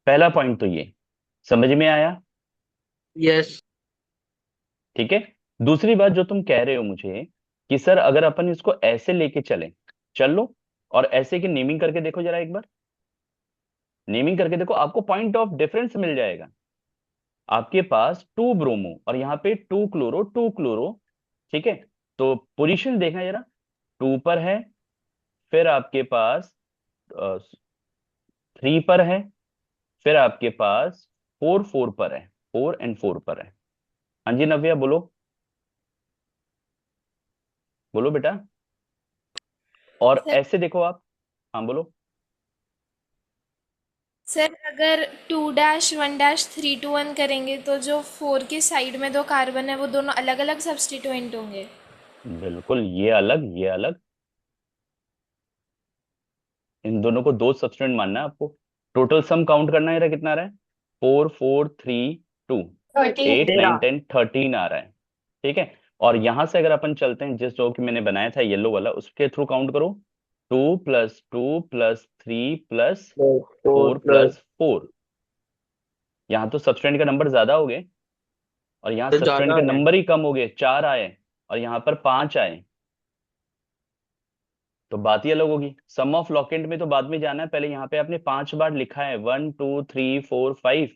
पहला पॉइंट तो ये समझ में आया। यस। ठीक है, दूसरी बात जो तुम कह रहे हो मुझे कि सर अगर अपन इसको ऐसे लेके चलें, चल लो, और ऐसे की नेमिंग करके देखो जरा एक बार, नेमिंग करके देखो, आपको पॉइंट ऑफ डिफरेंस मिल जाएगा। आपके पास 2 ब्रोमो और यहाँ पे 2 क्लोरो 2 क्लोरो, ठीक है। तो पोजीशन देखना जरा, 2 पर है, फिर आपके पास 3 पर है, फिर आपके पास 4 4 पर है, 4 एंड 4 पर है। हाँ जी नव्या बोलो, बोलो बेटा। और सर ऐसे देखो आप, हाँ बोलो। सर अगर 2 डैश 1 डैश 3 2 1 करेंगे तो जो 4 की साइड में 2 कार्बन है वो दोनों अलग अलग सब्स्टिट्यूएंट होंगे। बिल्कुल, ये अलग ये अलग, इन दोनों को 2 सब्स्टिट्यूएंट मानना है आपको। टोटल सम काउंट करना है, कितना आ रहा है, 4 4 3 2 8 9 10 13 आ रहा है। ठीक है, और यहां से अगर अपन चलते हैं जिस जो कि मैंने बनाया था येलो वाला, उसके थ्रू काउंट करो, 2 + 2 + 3 + 4 प्लस। + 4। यहाँ तो सब्स्टिट्यूएंट का नंबर ज्यादा हो गए, और यहाँ तो सब्स्टिट्यूएंट ज्यादा के है। नंबर ही कम हो गए, 4 आए और यहाँ पर 5 आए। तो बात ही अलग होगी। सम ऑफ लॉकेंट में तो बाद में जाना है, पहले यहाँ पे आपने 5 बार लिखा है, 1 2 3 4 5,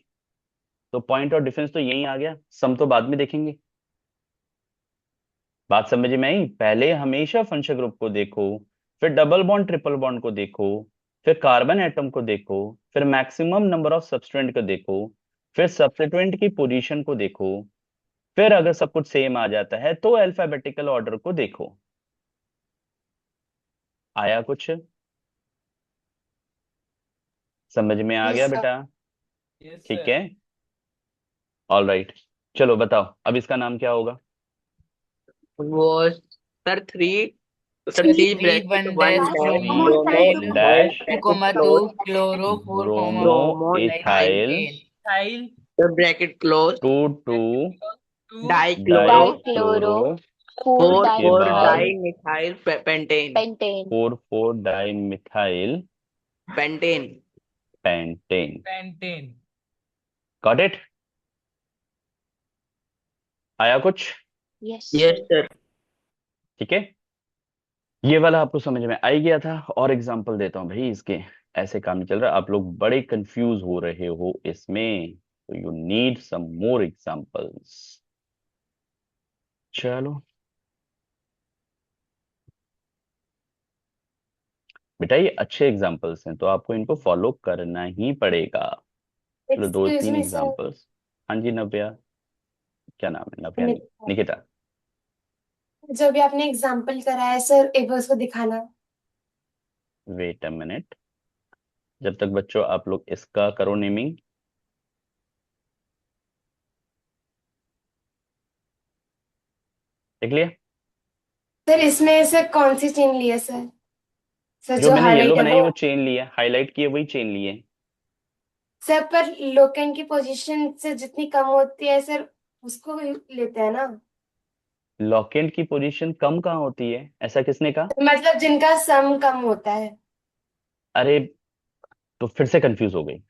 तो पॉइंट और डिफरेंस तो यही आ गया, सम तो बाद में देखेंगे। बात समझ में आई, पहले हमेशा फंक्शन ग्रुप को देखो, फिर डबल बॉन्ड ट्रिपल बॉन्ड को देखो, फिर कार्बन एटम को देखो, फिर मैक्सिमम नंबर ऑफ सब्स्टिट्यूएंट को देखो, फिर सब्स्टिट्यूएंट की पोजीशन को देखो, फिर अगर सब कुछ सेम आ जाता है तो अल्फाबेटिकल ऑर्डर को देखो। आया कुछ समझ में आ गया बेटा, Yes, ठीक sir. है, ऑल राइट। चलो बताओ अब इसका नाम क्या होगा। वो sir 3, sir 3 3 bracket 1 1 dash dash bromo bromo ethyl 2, bromo 2, 2 chloro 4, bromo bromo ethyl ethyl chain. Sir bracket close, 2 2 Two dichloro, dichloro, four four di four बाद di methyl pentane, 4 4 dimethyl pentane. Pentane. pentane. Got it? आया कुछ? Yes yes sir. ठीक है, ये वाला आपको समझ में आ ही गया था। और एग्जांपल देता हूं भाई इसके। ऐसे काम नहीं चल रहा, आप लोग बड़े कंफ्यूज हो रहे हो इसमें, तो you need some more examples. चलो बेटा, ये अच्छे एग्जांपल्स हैं तो आपको इनको फॉलो करना ही पड़ेगा। चलो दो एक्सक्यूज तीन मी सर, एग्जांपल्स। हाँ जी नव्या, क्या नाम है? नव्या नहीं, निकिता। जो भी आपने एग्जाम्पल कराया सर एक बार उसको दिखाना। वेट अ मिनट, जब तक बच्चों आप लोग इसका करो नेमिंग। देख लिया? सर इसमें सर कौन सी चेन ली है सर? सर जो जो मैंने येलो हाईलाइट है बनाई वो वो चेन ली है, हाईलाइट की है वही चेन ली है। सर, पर लोकेंट की पोजीशन से जितनी कम होती है सर उसको भी लेते हैं ना? लॉकेंट की पोजीशन कम कहाँ होती है, ऐसा किसने कहा? मतलब जिनका सम कम होता है। अरे तो फिर से कंफ्यूज हो गई।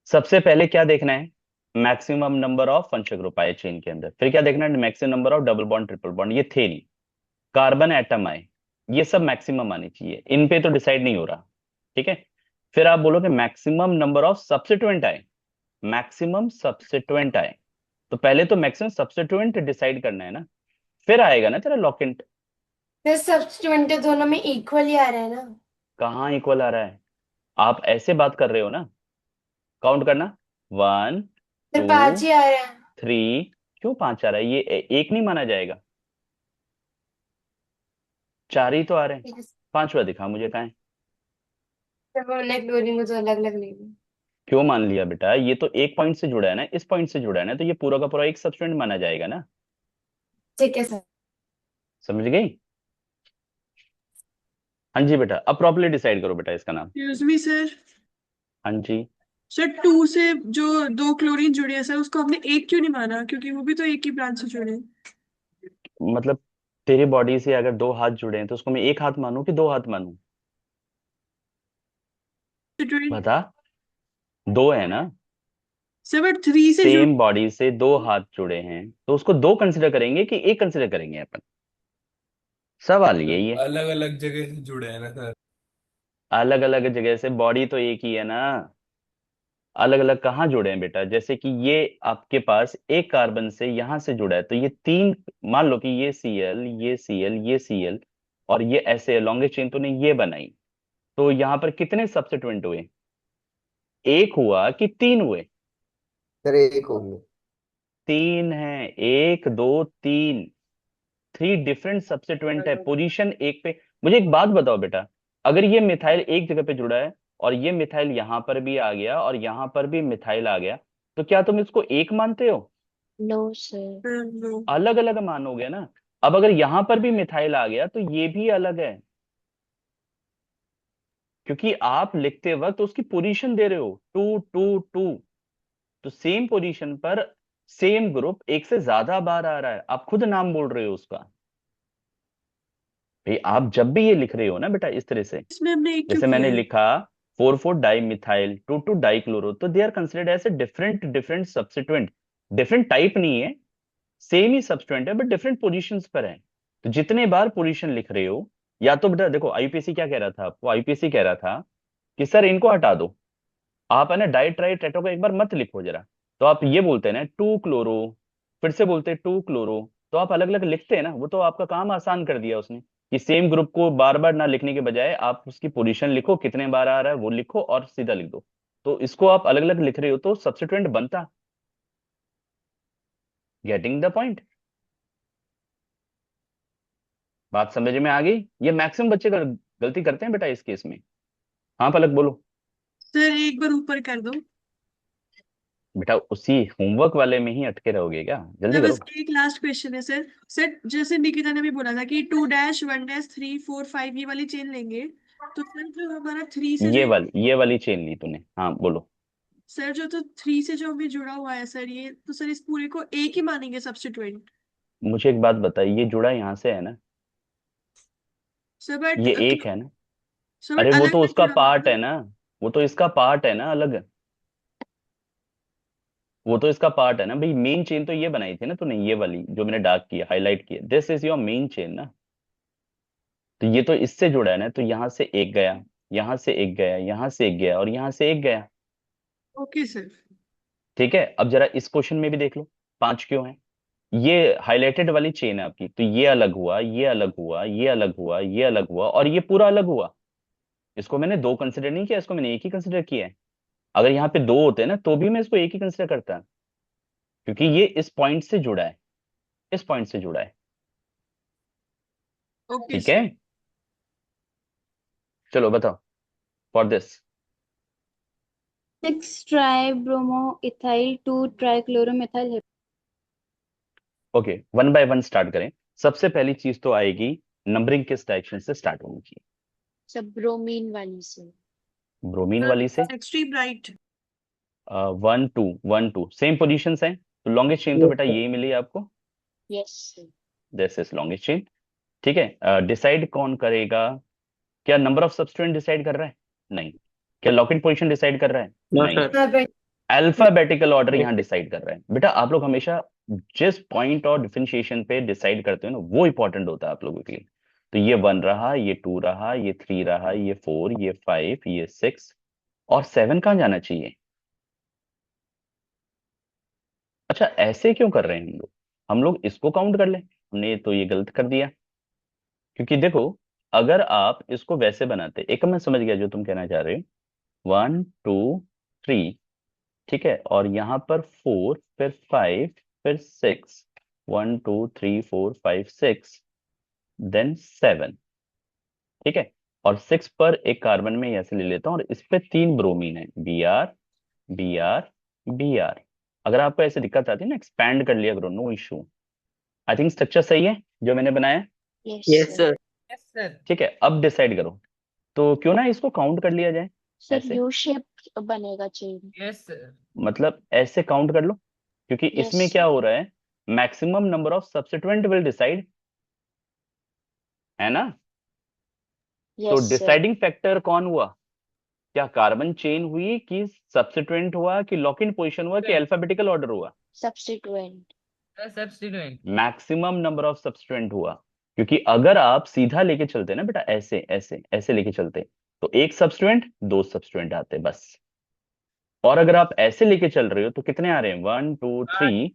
सबसे पहले क्या देखना है? Maximum number of functional group आए चेन के अंदर, फिर क्या देखना है? Maximum number of double bond triple bond, ये थे नहीं। कार्बन एटम आए, ये सब मैक्सिमम आने चाहिए, इन पे तो डिसाइड नहीं हो रहा। ठीक है, फिर आप बोलोगे मैक्सिमम नंबर ऑफ सब्स्टिट्यूएंट आए, मैक्सिमम सब्स्टिट्यूएंट आए, तो पहले तो मैक्सिमम सब्स्टिट्यूएंट डिसाइड करना है ना, फिर आएगा ना तेरा लॉकेंट। सर सब्स्टिट्यूएंट दोनों में इक्वल ही आ रहा है ना? कहाँ इक्वल आ रहा है? आप ऐसे बात कर रहे हो ना, काउंट करना। 1 सर 2 5 ही आ रहा है। 3। क्यों 5 आ रहा है? ये एक नहीं माना जाएगा, 4 ही तो आ रहे हैं। ठीक है पांचवा दिखा मुझे कहाँ है। सर, वो नेक लोडिंग मुझे अलग अलग लेगी। क्यों मान लिया बेटा? ये तो एक पॉइंट से जुड़ा है ना, इस पॉइंट से जुड़ा है ना, तो ये पूरा का पूरा एक सब्स्टिट्यूएंट माना जाएगा ना। ठीक है सर। समझ गई? हाँ जी बेटा, अब प्रॉपर्ली डिसाइड करो बेटा इसका नाम। Excuse me sir. हाँ जी। सर टू से जो दो क्लोरीन जुड़े हैं सर, उसको हमने एक क्यों नहीं माना, क्योंकि वो भी तो एक ही ब्रांच से जुड़े हैं। मतलब तेरी बॉडी से अगर 2 हाथ जुड़े हैं तो उसको मैं एक हाथ मानूं कि 2 हाथ मानूं? बता। 2 है ना, सर बट थ्री से जुड़ सेम बॉडी से 2 हाथ जुड़े हैं तो उसको 2 कंसिडर करेंगे कि एक कंसिडर करेंगे अपन? सवाल यही है। अलग अलग जगह से जुड़े हैं ना सर। अलग अलग जगह से, बॉडी तो एक ही है ना। अलग अलग कहाँ जुड़े हैं बेटा? जैसे कि ये आपके पास एक कार्बन से यहां से जुड़ा है, तो ये 3, मान लो कि ये Cl, ये Cl, ये Cl, और ये ऐसे लॉन्गेस्ट चेन तो ने ये बनाई, तो यहाँ पर कितने सब्स्टिट्यूएंट हुए? एक हुआ कि 3 हुए? सर एक होंगे। 3 है, 1 2 3, 3 डिफरेंट सब्स्टिट्यूएंट है, पोजीशन एक पे। मुझे एक बात बताओ बेटा, अगर ये मिथाइल एक जगह पे जुड़ा है और ये मिथाइल यहां पर भी आ गया और यहां पर भी मिथाइल आ गया, तो क्या तुम इसको एक मानते हो? No sir no. अलग अलग मानोगे ना। अब अगर यहां पर भी मिथाइल आ गया तो ये भी अलग है, क्योंकि आप लिखते वक्त उसकी पोजीशन दे रहे हो 2 2 2, तो सेम पोजीशन पर सेम ग्रुप एक से ज्यादा बार आ रहा है, आप खुद नाम बोल रहे हो उसका। भाई आप जब भी ये लिख रहे हो ना बेटा इस तरह से, इसमें हमने एक क्यों जैसे मैंने किया है? लिखा 4 4 डाई मिथाइल 2 2 डाइक्लोरो, तो they are considered as a different different substituent. Different type नहीं है, सेम ही सब्स्टिट्यूएंट है, बट डिफरेंट पोजीशंस पर है। तो जितने बार पोजीशन लिख रहे हो, या तो बेटा देखो आईपीएससी क्या कह रहा था आपको, आईपीएससी कह रहा था कि सर इनको हटा दो, आप है ना डाई ट्राई टेट्रो को एक बार मत लिखो जरा। तो आप ये बोलते हैं ना 2 क्लोरो, फिर से बोलते हैं 2 क्लोरो, तो आप अलग अलग लिखते हैं ना, वो तो आपका काम आसान कर दिया उसने, कि सेम ग्रुप को बार बार ना लिखने के बजाय आप उसकी पोजीशन लिखो, कितने बार आ रहा है वो लिखो और सीधा लिख दो। तो इसको आप अलग अलग लिख रहे हो तो सब्स्टिट्यूएंट बनता। Getting the point? बात समझ में आ गई? ये मैक्सिमम बच्चे गलती करते हैं बेटा इस केस में। हाँ पलक बोलो। सर एक बार ऊपर कर दो। बेटा उसी होमवर्क वाले में ही अटके रहोगे क्या? जल्दी सर बस करो। एक लास्ट क्वेश्चन है सर। सर जैसे निकिता ने भी बोला था कि 2-1-3-4-5 ये वाली चेन लेंगे, तो सर जो हमारा थ्री से जो ये वाली चेन ली तूने, हाँ बोलो। सर जो तो 3 से जो अभी जुड़ा हुआ है सर, ये तो सर इस पूरे को एक ही मानेंगे सब्स्टिट्यूएंट। मुझे एक बात बताइए, ये जुड़ा यहाँ से है ना, सर बट ये एक है ना? सर अरे बट वो अलग तो अलग उसका जुड़ा हुआ है पार्ट ना। है ना, वो तो इसका पार्ट है ना अलग, वो तो इसका पार्ट है ना भाई। मेन चेन तो ये बनाई थी ना तूने, ये वाली जो मैंने डार्क किया, हाईलाइट किया, this is your main chain ना। तो ये तो इससे जुड़ा है ना, तो यहाँ से एक गया, यहाँ से एक गया, यहाँ से एक गया और यहाँ से एक गया। Okay sir. ठीक है, अब जरा इस क्वेश्चन में भी देख लो, 5 क्यों है? ये हाईलाइटेड वाली चेन है आपकी, तो ये अलग हुआ, ये अलग हुआ, ये अलग हुआ, ये अलग हुआ और ये पूरा अलग हुआ। इसको मैंने दो कंसिडर नहीं किया, इसको मैंने एक ही कंसिडर किया है। अगर यहाँ पे दो होते ना तो भी मैं इसको एक ही कंसिडर करता, क्योंकि ये इस पॉइंट से जुड़ा है, इस पॉइंट से जुड़ा है। ओके ठीक है, सर। चलो बताओ for this. 6 tribromoethyl 2 trichloromethyl. Okay, one by one start करें। सबसे पहली चीज तो आएगी, नंबरिंग किस डायरेक्शन से स्टार्ट होनी चाहिए? सब ब्रोमीन वाली से। ब्रोमीन वाली से। Extreme right. 1 2 1 2 सेम पोजिशन है, तो लॉन्गेस्ट चेन तो Yes, बेटा sir. यही मिली आपको, yes sir. This is longest chain. ठीक है, डिसाइड कौन करेगा? क्या नंबर ऑफ सब्सट्यूएंट डिसाइड कर रहा है? नहीं। क्या लॉकेट पोजीशन डिसाइड कर रहा है? No, नहीं। sir. हाँ भाई। अल्फाबेटिकल ऑर्डर Yes, यहाँ sir. डिसाइड कर रहा है। बेटा आप लोग हमेशा जिस पॉइंट और डिफरेंशिएशन पे डिसाइड करते हो ना, वो इंपॉर्टेंट होता है आप लोगों के लिए। तो ये 1 रहा, ये 2 रहा, ये 3 रहा, ये 4, ये 5, ये 6 और 7 कहाँ जाना चाहिए? अच्छा ऐसे क्यों कर रहे हैं हम लोग? हम लोग इसको काउंट कर लें, हमने तो ये गलत कर दिया। क्योंकि देखो, अगर आप इसको वैसे बनाते, एक मैं समझ गया जो तुम कहना चाह रहे हो, 1 2 3, ठीक है, और यहाँ पर 4, फिर 5, फिर 6, 1 2 3 4 5 6, देन 7। ठीक है, और 6 पर एक कार्बन में ऐसे ले लेता हूँ और इस पे 3 ब्रोमीन है, Br Br Br। अगर आपको ऐसे दिक्कत आती है ना, एक्सपैंड कर लिया करो, no issue. I think structure सही है जो मैंने बनाया। Yes Yes, sir. sir. Yes sir. ठीक है, अब डिसाइड करो, तो क्यों ना इसको काउंट कर लिया जाए सर ऐसे, यू शेप बनेगा चेन। Yes sir. मतलब ऐसे काउंट कर लो, क्योंकि यस इसमें क्या सर। हो रहा है, maximum number of substituent will decide, है ना? तो यस सर। डिसाइडिंग फैक्टर कौन हुआ? क्या कार्बन चेन हुई कि सब्स्टिट्यूएंट हुआ कि लॉक इन पोजीशन हुआ कि अल्फाबेटिकल ऑर्डर हुआ? Substituent. Substituent. Maximum number of substituent हुआ। क्योंकि अगर आप सीधा लेके चलते ना बेटा, ऐसे ऐसे ऐसे लेके चलते, तो एक सब्स्टिट्यूएंट, दो सब्स्टिट्यूएंट आते बस। और अगर आप ऐसे लेके चल रहे हो तो कितने आ रहे हैं? 1 2 3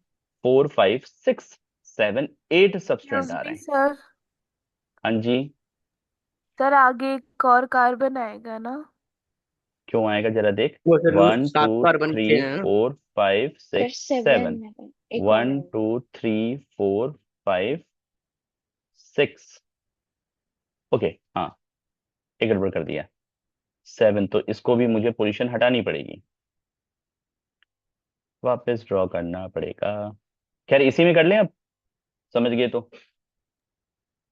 4 5 6 7 8 सब्स्टिट्यूएंट आ रहे हैं। सर हाँ जी, सर आगे एक और कार्बन आएगा ना? क्यों आएगा जरा देख। वो सर 1 सात 2 कार्बन 3 चेन है ना। 4 5 फिर 6 7 7, है, एक और 1 है। 2 3 4 5 6। ओके, हाँ, एक गड़बड़ कर दिया, 7, तो इसको भी मुझे पोजीशन हटानी पड़ेगी, वापस ड्रॉ करना पड़ेगा। खैर इसी में कर लें, अब समझ गए तो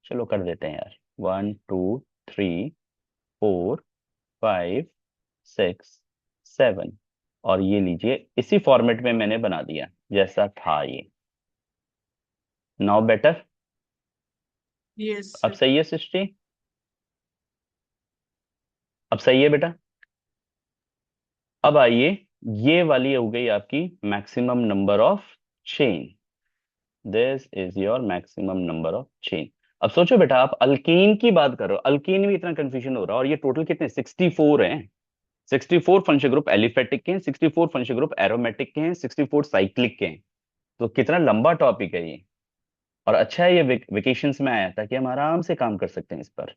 चलो कर देते हैं यार। 1 2 3 4 5 6 7, और ये लीजिए इसी फॉर्मेट में मैंने बना दिया जैसा था ये। नाउ बेटर, यस अब सर। सही है सृष्टि? अब सही है बेटा? अब आइए, ये वाली हो गई आपकी maximum number of chain, this is your maximum number of chain. अब सोचो बेटा, आप अल्कीन की बात कर रहे हो, अल्कीन में इतना कंफ्यूजन हो रहा है, और ये टोटल कितने 64 हैं। 64 फंक्शन ग्रुप एलिफेटिक के हैं, 64 फंक्शन ग्रुप एरोमेटिक के हैं, 64 साइक्लिक के हैं। तो कितना लंबा टॉपिक है ये, और अच्छा है ये वेकेशंस में आया ताकि हम आराम से काम कर सकते हैं इस पर।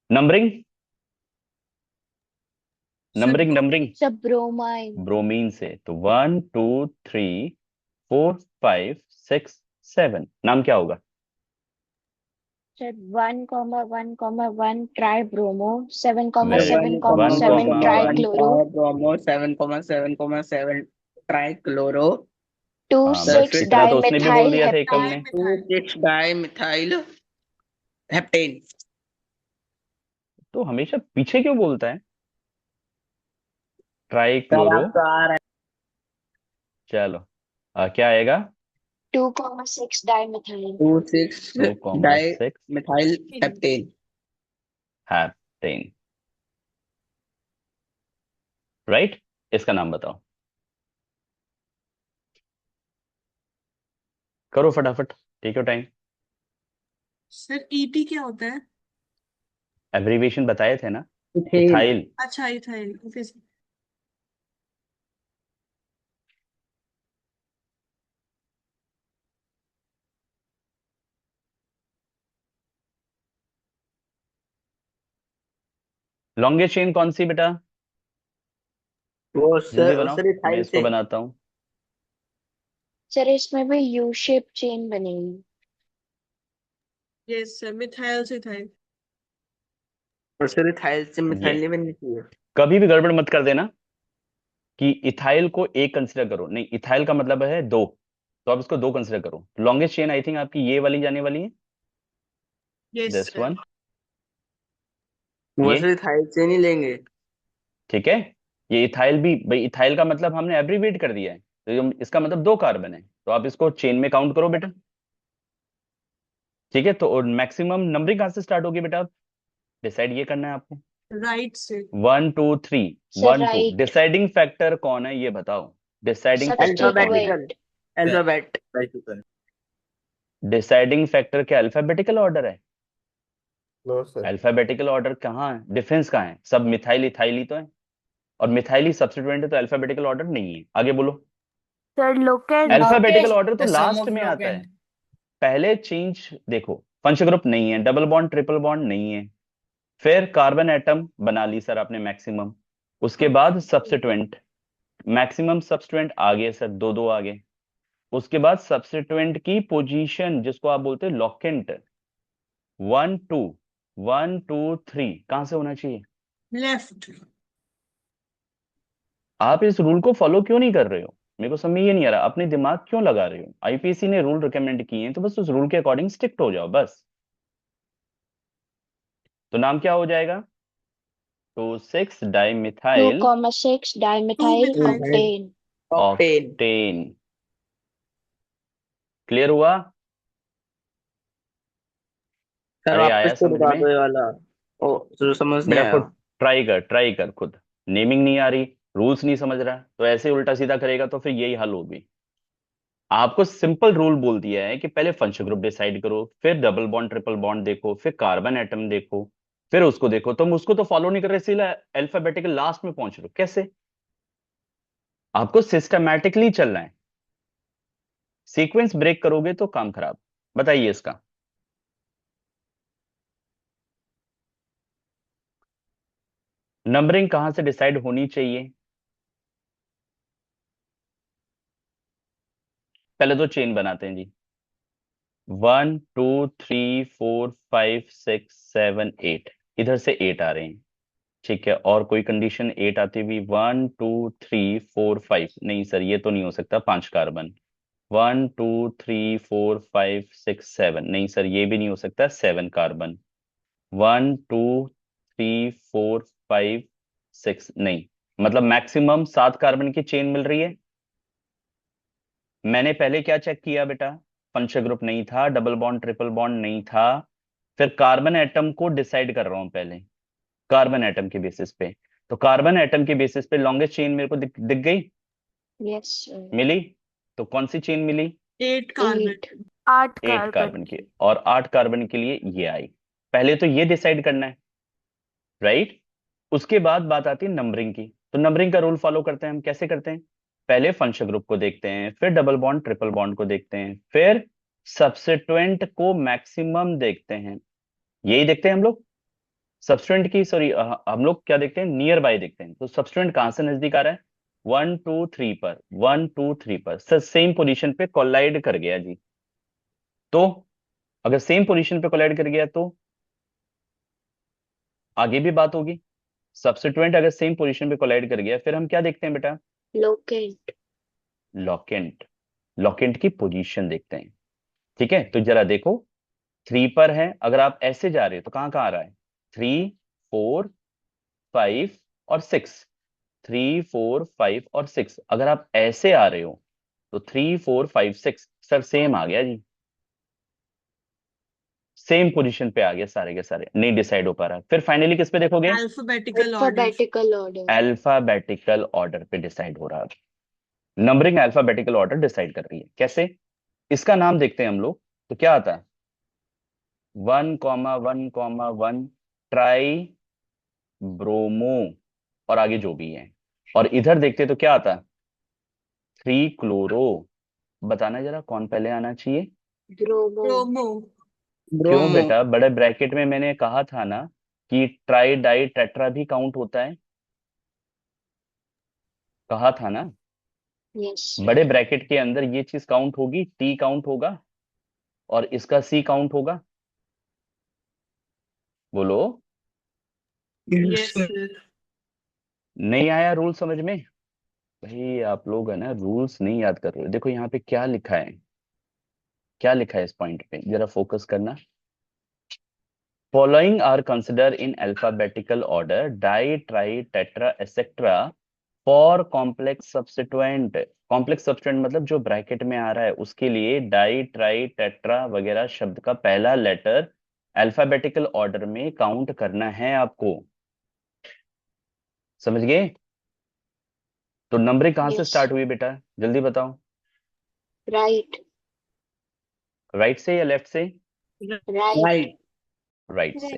नंबरिंग नंबरिंग नंबरिंग सब ब्रोमाइन। ब्रोमीन से, तो 1 2 3 4 5 6 7, नाम क्या होगा? Sir 1,1,1 try bromo, Very good. 7,7,7 1, try 1,1, chloro, bromo, 7,7,7 trichloro, हाँ बस 2,6 इतना तो उसने भी बोल डाइमिथाइल दिया था एकम हेप्टेन, ने। 2,6 डाइमिथाइल हेप्टेन। तो हमेशा पीछे क्यों बोलता है? ट्राइक्लोरो, आपका आ रहा है। चलो क्या आएगा? 2,6 dimethyl 2,6 2,6 dimethyl heptane. Heptane, right. इसका नाम बताओ, करो फटाफट, take your time. Sir ET क्या होता है? एब्रीविएशन बताए थे ना, इथेन। इथाइल। अच्छा ethyl, okay sir. Longest chain कौन सी बेटा? वो जल्दी सर बनाओ, सर मैं इथाइल इसको से। बनाता हूँ। सर इसमें भी यू शेप चेन बनेगी। यस सर, मिथाइल से इथाइल। और सर इथाइल से मिथाइल ये नहीं बननी चाहिए। कभी भी गड़बड़ मत कर देना कि इथाइल को एक कंसिडर करो, नहीं, इथाइल का मतलब है दो, तो आप इसको दो कंसिडर करो। लॉन्गेस्ट चेन आई थिंक आपकी ये वाली जाने वाली है, यस दिस सर। वन, वो ये, सर इथाइल से नहीं लेंगे। ठीक है। ये इथाइल भी, भाई इथाइल का मतलब हमने एब्रीविएट कर दिया है, तो इसका मतलब दो कार्बन है, तो आप इसको चेन में काउंट करो बेटा, ठीक है। तो मैक्सिमम नंबरिंग कहां से स्टार्ट होगी बेटा? डिसाइड ये करना है आपको। राइट से। 1 2 3, सर 1 2, राइट डिसाइडिंग फैक्टर कौन है ये बताओ, डिसाइडिंग फैक्टर कौन है? Alphabetical, alphabet. डिसाइडिंग फैक्टर क्या अल्फाबेटिकल ऑर्डर है? No sir. अल्फाबेटिकल ऑर्डर कहाँ है, डिफरेंस कहाँ है? सब मिथाइल इथाइल ही तो है, और मिथाइल ही सब्स्टिट्यूएंट है, तो अल्फाबेटिकल ऑर्डर नहीं है। आगे बोलो। सर लोकेट अल्फाबेटिकल ऑर्डर तो The sum लास्ट of में log आता है, and पहले चेंज देखो। पंच ग्रुप नहीं है, डबल बॉन्ड ट्रिपल बॉन्ड नहीं है, फिर कार्बन एटम बना ली सर आपने मैक्सिमम, उसके बाद सब्स्टिट्यूएंट, मैक्सिमम सब्स्टिट्यूएंट आ गए सर, दो दो आ गए। उसके बाद सब्स्टिट्यूएंट की पोजीशन जिसको आप बोलते हैं लॉकेंट, 1 2, 1 2 3 कहां से होना चाहिए? लेफ्ट। आप इस रूल को फॉलो क्यों नहीं कर रहे हो? मेरे को समझ ये नहीं आ रहा, अपने दिमाग क्यों लगा रहे हो? आईपीसी ने रूल रिकमेंड किए हैं, तो बस उस रूल के अकॉर्डिंग स्टिक हो जाओ बस। तो नाम क्या हो जाएगा? 2,6 dimethyl 2,6 dimethyl methyl. Octane octane. Octane. Clear हुआ? सर अरे वापस आया से समझ बता में? दो ये वाला। ओ जो समझ नहीं बेटा आया। खुद ट्राई कर खुद, नेमिंग नहीं आ रही, रूल्स नहीं समझ रहा, तो ऐसे उल्टा सीधा करेगा तो फिर यही हल होगी। आपको सिंपल रूल बोल दिया है कि पहले फंक्शन ग्रुप डिसाइड करो, फिर डबल बॉन्ड ट्रिपल बॉन्ड देखो, फिर कार्बन एटम देखो, फिर उसको देखो। तुम उसको तो फॉलो नहीं कर रहे, इसीलिए अल्फाबेटिकल लास्ट में पहुंच रहे हो। कैसे? आपको सिस्टमैटिकली चलना है, सीक्वेंस ब्रेक करोगे तो काम खराब। बताइए इसका। नंबरिंग कहां से डिसाइड होनी चाहिए? पहले तो चेन बनाते हैं जी, 1 2 3 4 5 6 7 8, इधर से 8 आ रहे हैं, ठीक है। और कोई कंडीशन 8 आती हुई, 1 2 3 4 5, नहीं सर ये तो नहीं हो सकता, 5 कार्बन। 1 2 3 4 5 6 7, नहीं सर ये भी नहीं हो सकता, 7 कार्बन। 1 2 3 4 5 6, नहीं, मतलब मैक्सिमम 7 कार्बन की चेन मिल रही है। मैंने पहले क्या चेक किया बेटा? पंच ग्रुप नहीं था, डबल बॉन्ड ट्रिपल बॉन्ड नहीं था, फिर कार्बन एटम को डिसाइड कर रहा हूं पहले, कार्बन एटम के बेसिस पे। तो कार्बन एटम के बेसिस पे लॉन्गेस्ट चेन मेरे को दिख गई, यस सर मिली। तो कौन सी चेन मिली? 8 कार्बन। 8 8 8 कार्बन कार्बन की, और 8 कार्बन के लिए ये आई। पहले तो ये डिसाइड करना है, राइट। उसके बाद बात आती है नंबरिंग की। तो नंबरिंग का रूल फॉलो करते हैं हम, कैसे करते हैं? पहले फंक्शन ग्रुप को देखते हैं, फिर डबल बॉन्ड ट्रिपल बॉन्ड को देखते हैं, फिर सब्स्टिट्यूएंट को मैक्सिमम देखते हैं। यही देखते हैं हम लोग, सब्स्टिट्यूएंट की, सॉरी, हम लोग क्या देखते हैं, नियर बाय देखते हैं। तो सब्स्टिट्यूएंट कहां से नजदीक आ रहा है? 1 2 3 पर, 1 2 3 पर सर सेम पोजीशन पे कोलाइड कर गया जी। तो अगर सेम पोजीशन पे कोलाइड कर गया तो आगे भी बात होगी। सब्स्टिट्यूएंट अगर सेम पोजीशन पे कोलाइड कर गया, फिर हम क्या देखते हैं बेटा? लोकेट लॉकेंट, लॉकेंट की पोजीशन देखते हैं, ठीक है। तो जरा देखो, 3 पर है, अगर आप ऐसे जा रहे हो तो कहां कहां आ रहा है? 3 4 5 और 6, 3 4 5 और 6। अगर आप ऐसे आ रहे हो तो 3 4 5 6 सर सेम आ गया जी, सेम पोजीशन पे आ गया, सारे के सारे नहीं डिसाइड हो पा रहा। फिर फाइनली किस पे देखोगे? Alphabetical order. Alphabetical order. Alphabetical order पे डिसाइड हो रहा है। नंबरिंग अल्फाबेटिकल ऑर्डर डिसाइड कर रही है। कैसे? इसका नाम देखते हैं हम लोग, तो क्या आता है? 1,1,1 ट्राई ब्रोमो और आगे जो भी है। और इधर देखते हैं तो क्या आता है? 3 क्लोरो। बताना जरा कौन पहले आना चाहिए? ब्रोमो। ब्रोमो। क्यों ब्रोमो। बेटा? बड़े ब्रैकेट में मैंने कहा था ना कि ट्राई डाई टेट्रा भी काउंट होता है, कहा था ना। यस बड़े ब्रैकेट के अंदर ये चीज काउंट होगी, टी काउंट होगा और इसका सी काउंट होगा। बोलो। Yes sir. नहीं आया रूल समझ में? भाई आप लोग है ना रूल्स नहीं याद कर रहे हो। देखो यहाँ पे क्या लिखा है, क्या लिखा है इस पॉइंट पे जरा फोकस करना। Following are consider in alphabetical order di tri tetra etcetera for complex substituent. Complex substituent मतलब जो ब्रैकेट में आ रहा है उसके लिए डाई ट्राई टेट्रा वगैरह शब्द का पहला लेटर अल्फाबेटिकल ऑर्डर में काउंट करना है आपको। समझ गए? तो नंबरिंग कहां से यस स्टार्ट हुई बेटा, जल्दी बताओ। राइट राइट से या लेफ्ट से? Right right. राइट से।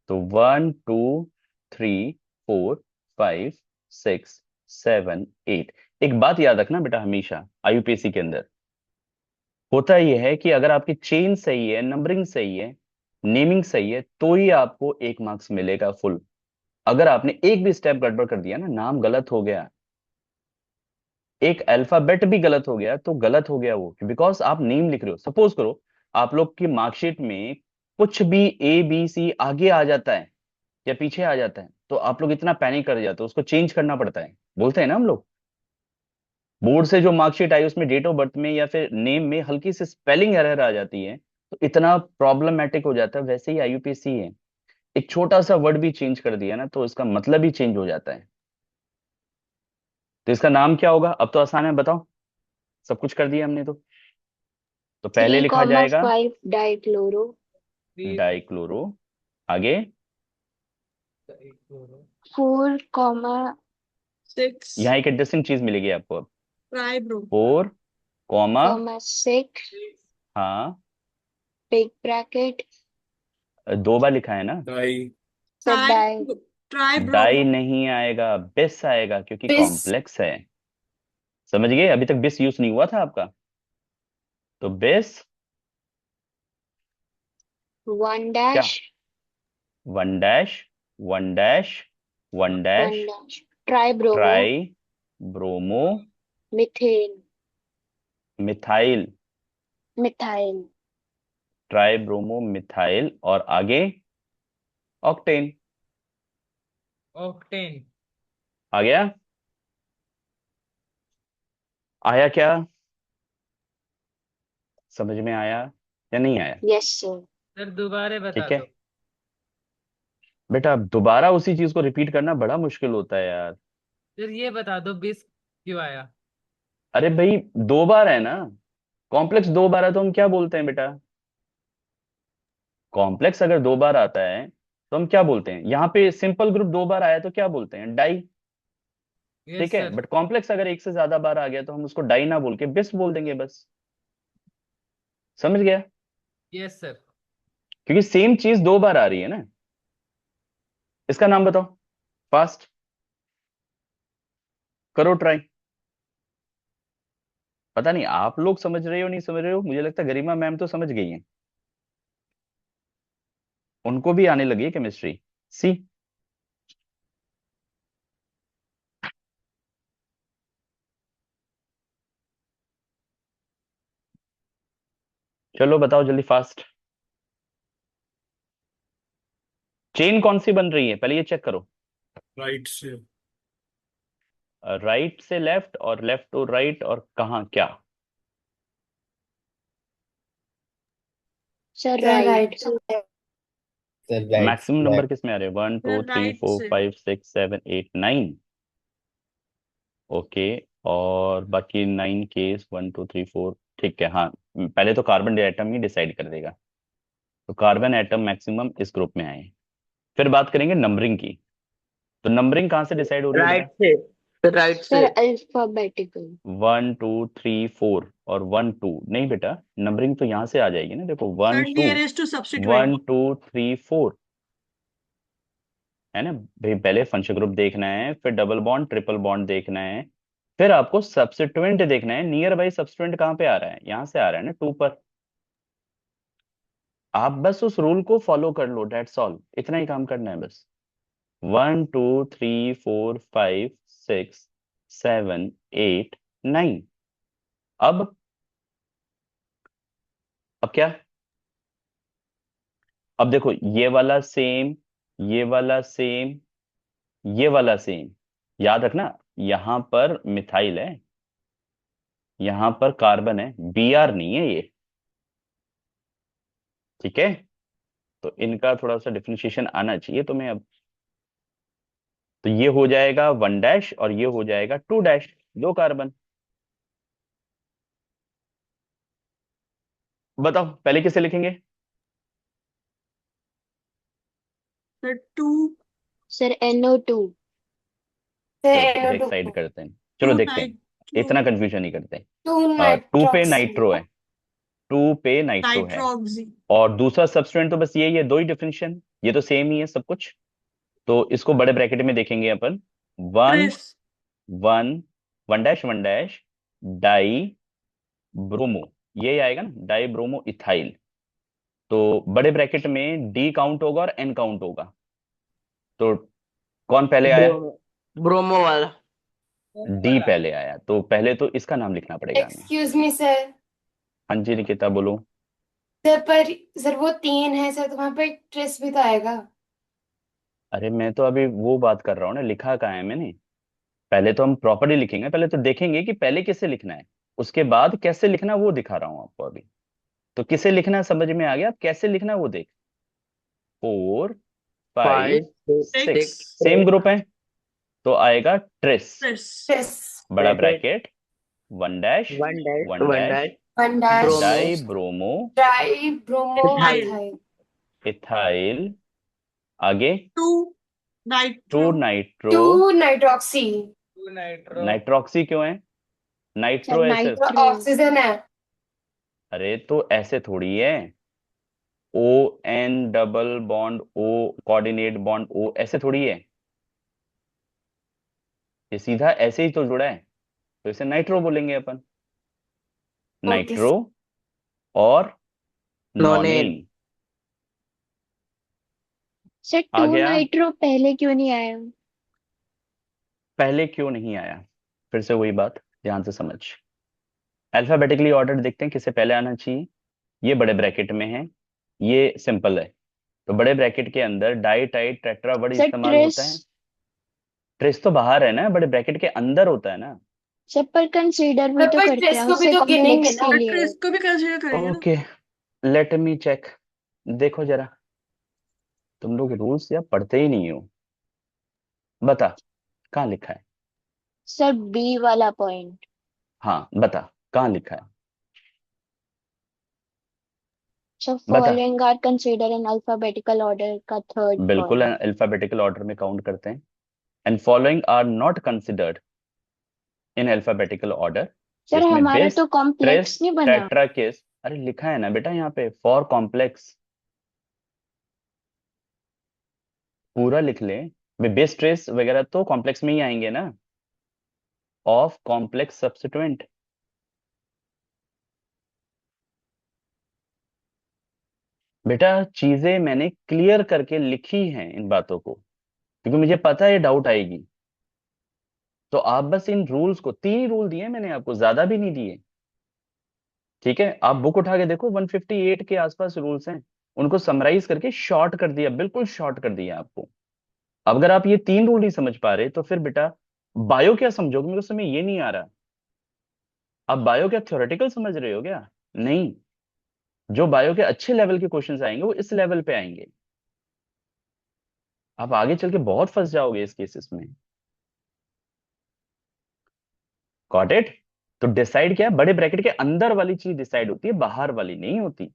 तो 1 2 3 4 5 6 7 8। एक बात याद रखना बेटा, हमेशा आईयूपीएससी के अंदर होता यह है कि अगर आपकी चेन सही है, नंबरिंग सही है, नेमिंग सही है, तो ही आपको 1 मार्क्स मिलेगा फुल। अगर आपने एक भी स्टेप गड़बड़ कर दिया ना, नाम गलत हो गया, एक अल्फाबेट भी गलत हो गया, तो गलत हो गया वो, बिकॉज आप नेम लिख रहे हो। सपोज करो आप लोग की मार्कशीट में कुछ भी ए बी सी आगे आ जाता है या पीछे आ जाता है, तो आप लोग इतना पैनिक कर जाते हो, उसको चेंज करना पड़ता है। बोलते हैं ना हम लोग, बोर्ड से जो मार्कशीट आई उसमें डेट ऑफ बर्थ में या फिर नेम में हल्की सी स्पेलिंग एरर आ जाती है तो इतना प्रॉब्लमेटिक हो जाता है। वैसे ही आईयूपीएससी है, एक छोटा सा वर्ड भी चेंज कर दिया ना तो इसका मतलब ही चेंज हो जाता है। तो इसका नाम क्या होगा? अब तो आसान है, बताओ। सब कुछ कर दिया हमने तो पहले लिखा जाएगा 3,5 डाइक्लोरो। डाइक्लोरो। आगे 4, 6 यहाँ एक इंटरेस्टिंग चीज मिलेगी आपको अब। Try bro. 4 कॉमा 6 हाँ, बिग ब्रैकेट 2 बार लिखा है ना। Di sir tri di tri di bromo. नहीं आएगा, बिस आएगा क्योंकि बिस। कॉम्प्लेक्स है। समझ गए? अभी तक बिस यूज नहीं हुआ था आपका, तो बिस 1 क्या? Dash 1 dash 1 dash 1 dash 1 dash try bromo try bromo methane methyl. Methyl try bromo methyl और आगे ऑक्टेन। ऑक्टेन। आ गया? आया क्या? समझ में आया या नहीं आया? यस सर सर दोबारा बता ठीक है दो। बेटा, अब दोबारा उसी चीज को रिपीट करना बड़ा मुश्किल होता है यार। सर ये बता दो बिस क्यों आया। अरे भाई 2 बार है ना, कॉम्प्लेक्स 2 बार है तो हम क्या बोलते हैं बेटा? कॉम्प्लेक्स अगर 2 बार आता है तो हम क्या बोलते हैं? यहाँ पे सिंपल ग्रुप 2 बार आया तो क्या बोलते हैं? डाई। यस ठीक है, सर। बट कॉम्प्लेक्स अगर एक से ज्यादा बार आ गया तो हम उसको डाई ना बोल के बिस बोल देंगे बस। समझ गया? Yes sir. क्योंकि सेम चीज 2 बार आ रही है ना। इसका नाम बताओ फास्ट, करो ट्राई। पता नहीं आप लोग समझ रहे हो नहीं समझ रहे हो, मुझे लगता है गरिमा मैम तो समझ गई हैं, उनको भी आने लगी है केमिस्ट्री। सी चलो बताओ जल्दी फास्ट। चेन कौन सी बन रही है पहले ये चेक करो। राइट से राइट से लेफ्ट और लेफ्ट टू राइट और कहाँ क्या? सर सर राइट राइट से। सर राइट मैक्सिमम नंबर किस में आ रहे हैं? 1 2 सर 3 राइट 4 से। 5 6 7 8 9। ओके। और बाकी 9 केस 1 2 3 4, ठीक है। हाँ, पहले तो कार्बन एटम ही डिसाइड कर देगा। तो कार्बन एटम मैक्सिमम इस ग्रुप में आए। फिर बात करेंगे नंबरिंग की। तो नंबरिंग कहाँ से डिसाइड हो रही है राइट बेटा? से, राइट सर से। अल्फाबेटिकल। 1 2 3 4 और 1 2 नहीं बेटा, नंबरिंग तो यहाँ से आ जाएगी ना। देखो 1 सर 2 नियरेस्ट टू सब्स्टिट्यूएंट। 1 2 3 4, है ना भाई? पहले फंक्शन ग्रुप देखना है, फिर डबल बॉन्ड ट्रिपल बॉन्ड देखना है, फिर आपको सब्स्टिट्यूएंट देखना है। नियर बाई सब्स्टिट्यूएंट कहाँ पे आ रहा है? यहाँ से आ रहा है ना, 2 पर। आप बस उस रूल को फॉलो कर लो, डेट्स ऑल। इतना ही काम करना है बस। 1 2 3 4 5 6 7 8 9। अब क्या? अब देखो, ये वाला सेम, ये वाला सेम, ये वाला सेम। याद रखना, यहां पर मिथाइल है, यहां पर कार्बन है, Br नहीं है ये। ठीक है? तो इनका थोड़ा सा डिफरेंशिएशन आना चाहिए तुम्हें अब। तो ये हो जाएगा 1 डैश और ये हो जाएगा 2 डैश, 2 कार्बन। बताओ पहले किसे लिखेंगे? Sir 2 sir NO2। चलो सर ब्रेक NO2 साइड करते हैं, चलो देखते हैं। नाइट्रो इतना कंफ्यूजन नहीं करते। 2 टू पे नाइट्रोक्सी नाइट्रो है, 2 पे नाइट्रो है। नाइट्रोक्सी। और दूसरा सब्सटेंट तो बस यही है, दो ही डिफरेंशिएशन, ये तो सेम ही है सब कुछ। तो इसको बड़े ब्रैकेट में देखेंगे अपन। 1 ट्रेस। 1 1 डैश डाई ब्रोमो, ये आएगा ना, डाई ब्रोमो इथाइल। तो बड़े ब्रैकेट में डी काउंट होगा और एन काउंट होगा। तो कौन पहले आया? ब्रोमो, ब्रोमो वाला। डी पहले आया, तो पहले तो इसका नाम लिखना पड़ेगा हमें। Excuse me sir. हाँ जी निकिता बोलो। सर पर सर वो 3 है सर, तो वहां पर ट्रेस भी तो आएगा। अरे मैं तो अभी वो बात कर रहा हूँ ना, लिखा कहाँ है मैंने? पहले तो हम प्रॉपरली लिखेंगे, पहले तो देखेंगे कि पहले किसे लिखना है, उसके बाद कैसे लिखना वो दिखा रहा हूँ आपको अभी। तो किसे लिखना है समझ में आ गया, अब कैसे लिखना है वो देख। 4 5 5 6 6, 6 सेम ग्रुप है, तो आएगा ट्रेस, ट्रेस। ट्रेस बड़ा bracket 1 dash 1 dash 1 1 dash dash 1 dash bromo die bromo try bromo ethyl. Methyl ethyl. आगे 2 2 नाइट्रो। नाइट्रो। 2 नाइट्रोक्सी। 2 नाइट्रो। नाइट्रोक्सी क्यों है? सर नाइट्रो है सिर्फ। तो नाइट्रो। ऑक्सीजन है। अरे तो ऐसे थोड़ी है, O N double bond O coordinate bond O, ऐसे थोड़ी है। ये सीधा ऐसे ही तो जुड़ा है, तो इसे नाइट्रो बोलेंगे अपन। ओके। नाइट्रो और नोनेन। नॉनेन। सर आ 2 गया? नाइट्रो पहले क्यों नहीं आया? पहले क्यों नहीं आया? फिर से वही बात, ध्यान से समझ। अल्फाबेटिकली ऑर्डर देखते हैं किसे पहले आना चाहिए। ये बड़े ब्रैकेट में है, ये सिंपल है। तो बड़े ब्रैकेट के अंदर di tri tetra word sir इस्तेमाल ट्रेस। होता है। ट्रेस तो बाहर है ना, बड़े ब्रैकेट के अंदर होता है ना। सर पर कंसीडर भी सर तो पर करते ट्रेस हैं को भी उससे तो गिनेंगे कॉम्प्लेक्स ना। के लिए। ट्रेस को भी कंसीडर करेंगे ना। Okay, let me check. देखो जरा, तुम लोग रूल्स या पढ़ते ही नहीं हो। बता कहाँ लिखा है? सर B वाला पॉइंट। हाँ बता कहाँ लिखा है? सर बता। Following are consider in alphabetical order का थर्ड बिल्कुल पॉइंट। अल्फाबेटिकल ऑर्डर में काउंट करते हैं। And following are not considered in alphabetical order. Sir इसमें हमारा बेस, तो ट्रेस, कॉम्प्लेक्स नहीं बना। टेट्राकिस, अरे लिखा है ना बेटा यहाँ पे, फॉर कॉम्प्लेक्स, पूरा लिख ले। वे बेस ट्रेस वगैरह तो कॉम्प्लेक्स में ही आएंगे ना, ऑफ कॉम्प्लेक्स सब्स्टिट्यूएंट। बेटा चीजें मैंने क्लियर करके लिखी हैं इन बातों को, क्योंकि मुझे पता है डाउट आएगी। तो आप बस इन रूल्स को, 3 रूल दिए मैंने आपको, ज्यादा भी नहीं दिए। ठीक है, आप बुक उठा के देखो, 158 के आसपास रूल्स हैं, उनको समराइज करके शॉर्ट कर दिया, बिल्कुल शॉर्ट कर दिया आपको। अब अगर आप ये 3 रूल नहीं समझ पा रहे तो फिर बेटा बायो क्या समझोगे, मेरे को समझ ये नहीं आ रहा। आप बायो क्या थ्योरेटिकल समझ रहे हो क्या? नहीं, जो बायो के अच्छे लेवल के क्वेश्चंस आएंगे वो इस लेवल पे आएंगे। आप आगे चल के बहुत फंस जाओगे इस केसेस में। Got it? तो डिसाइड क्या है, बड़े ब्रैकेट के अंदर वाली चीज डिसाइड होती है, बाहर वाली नहीं होती।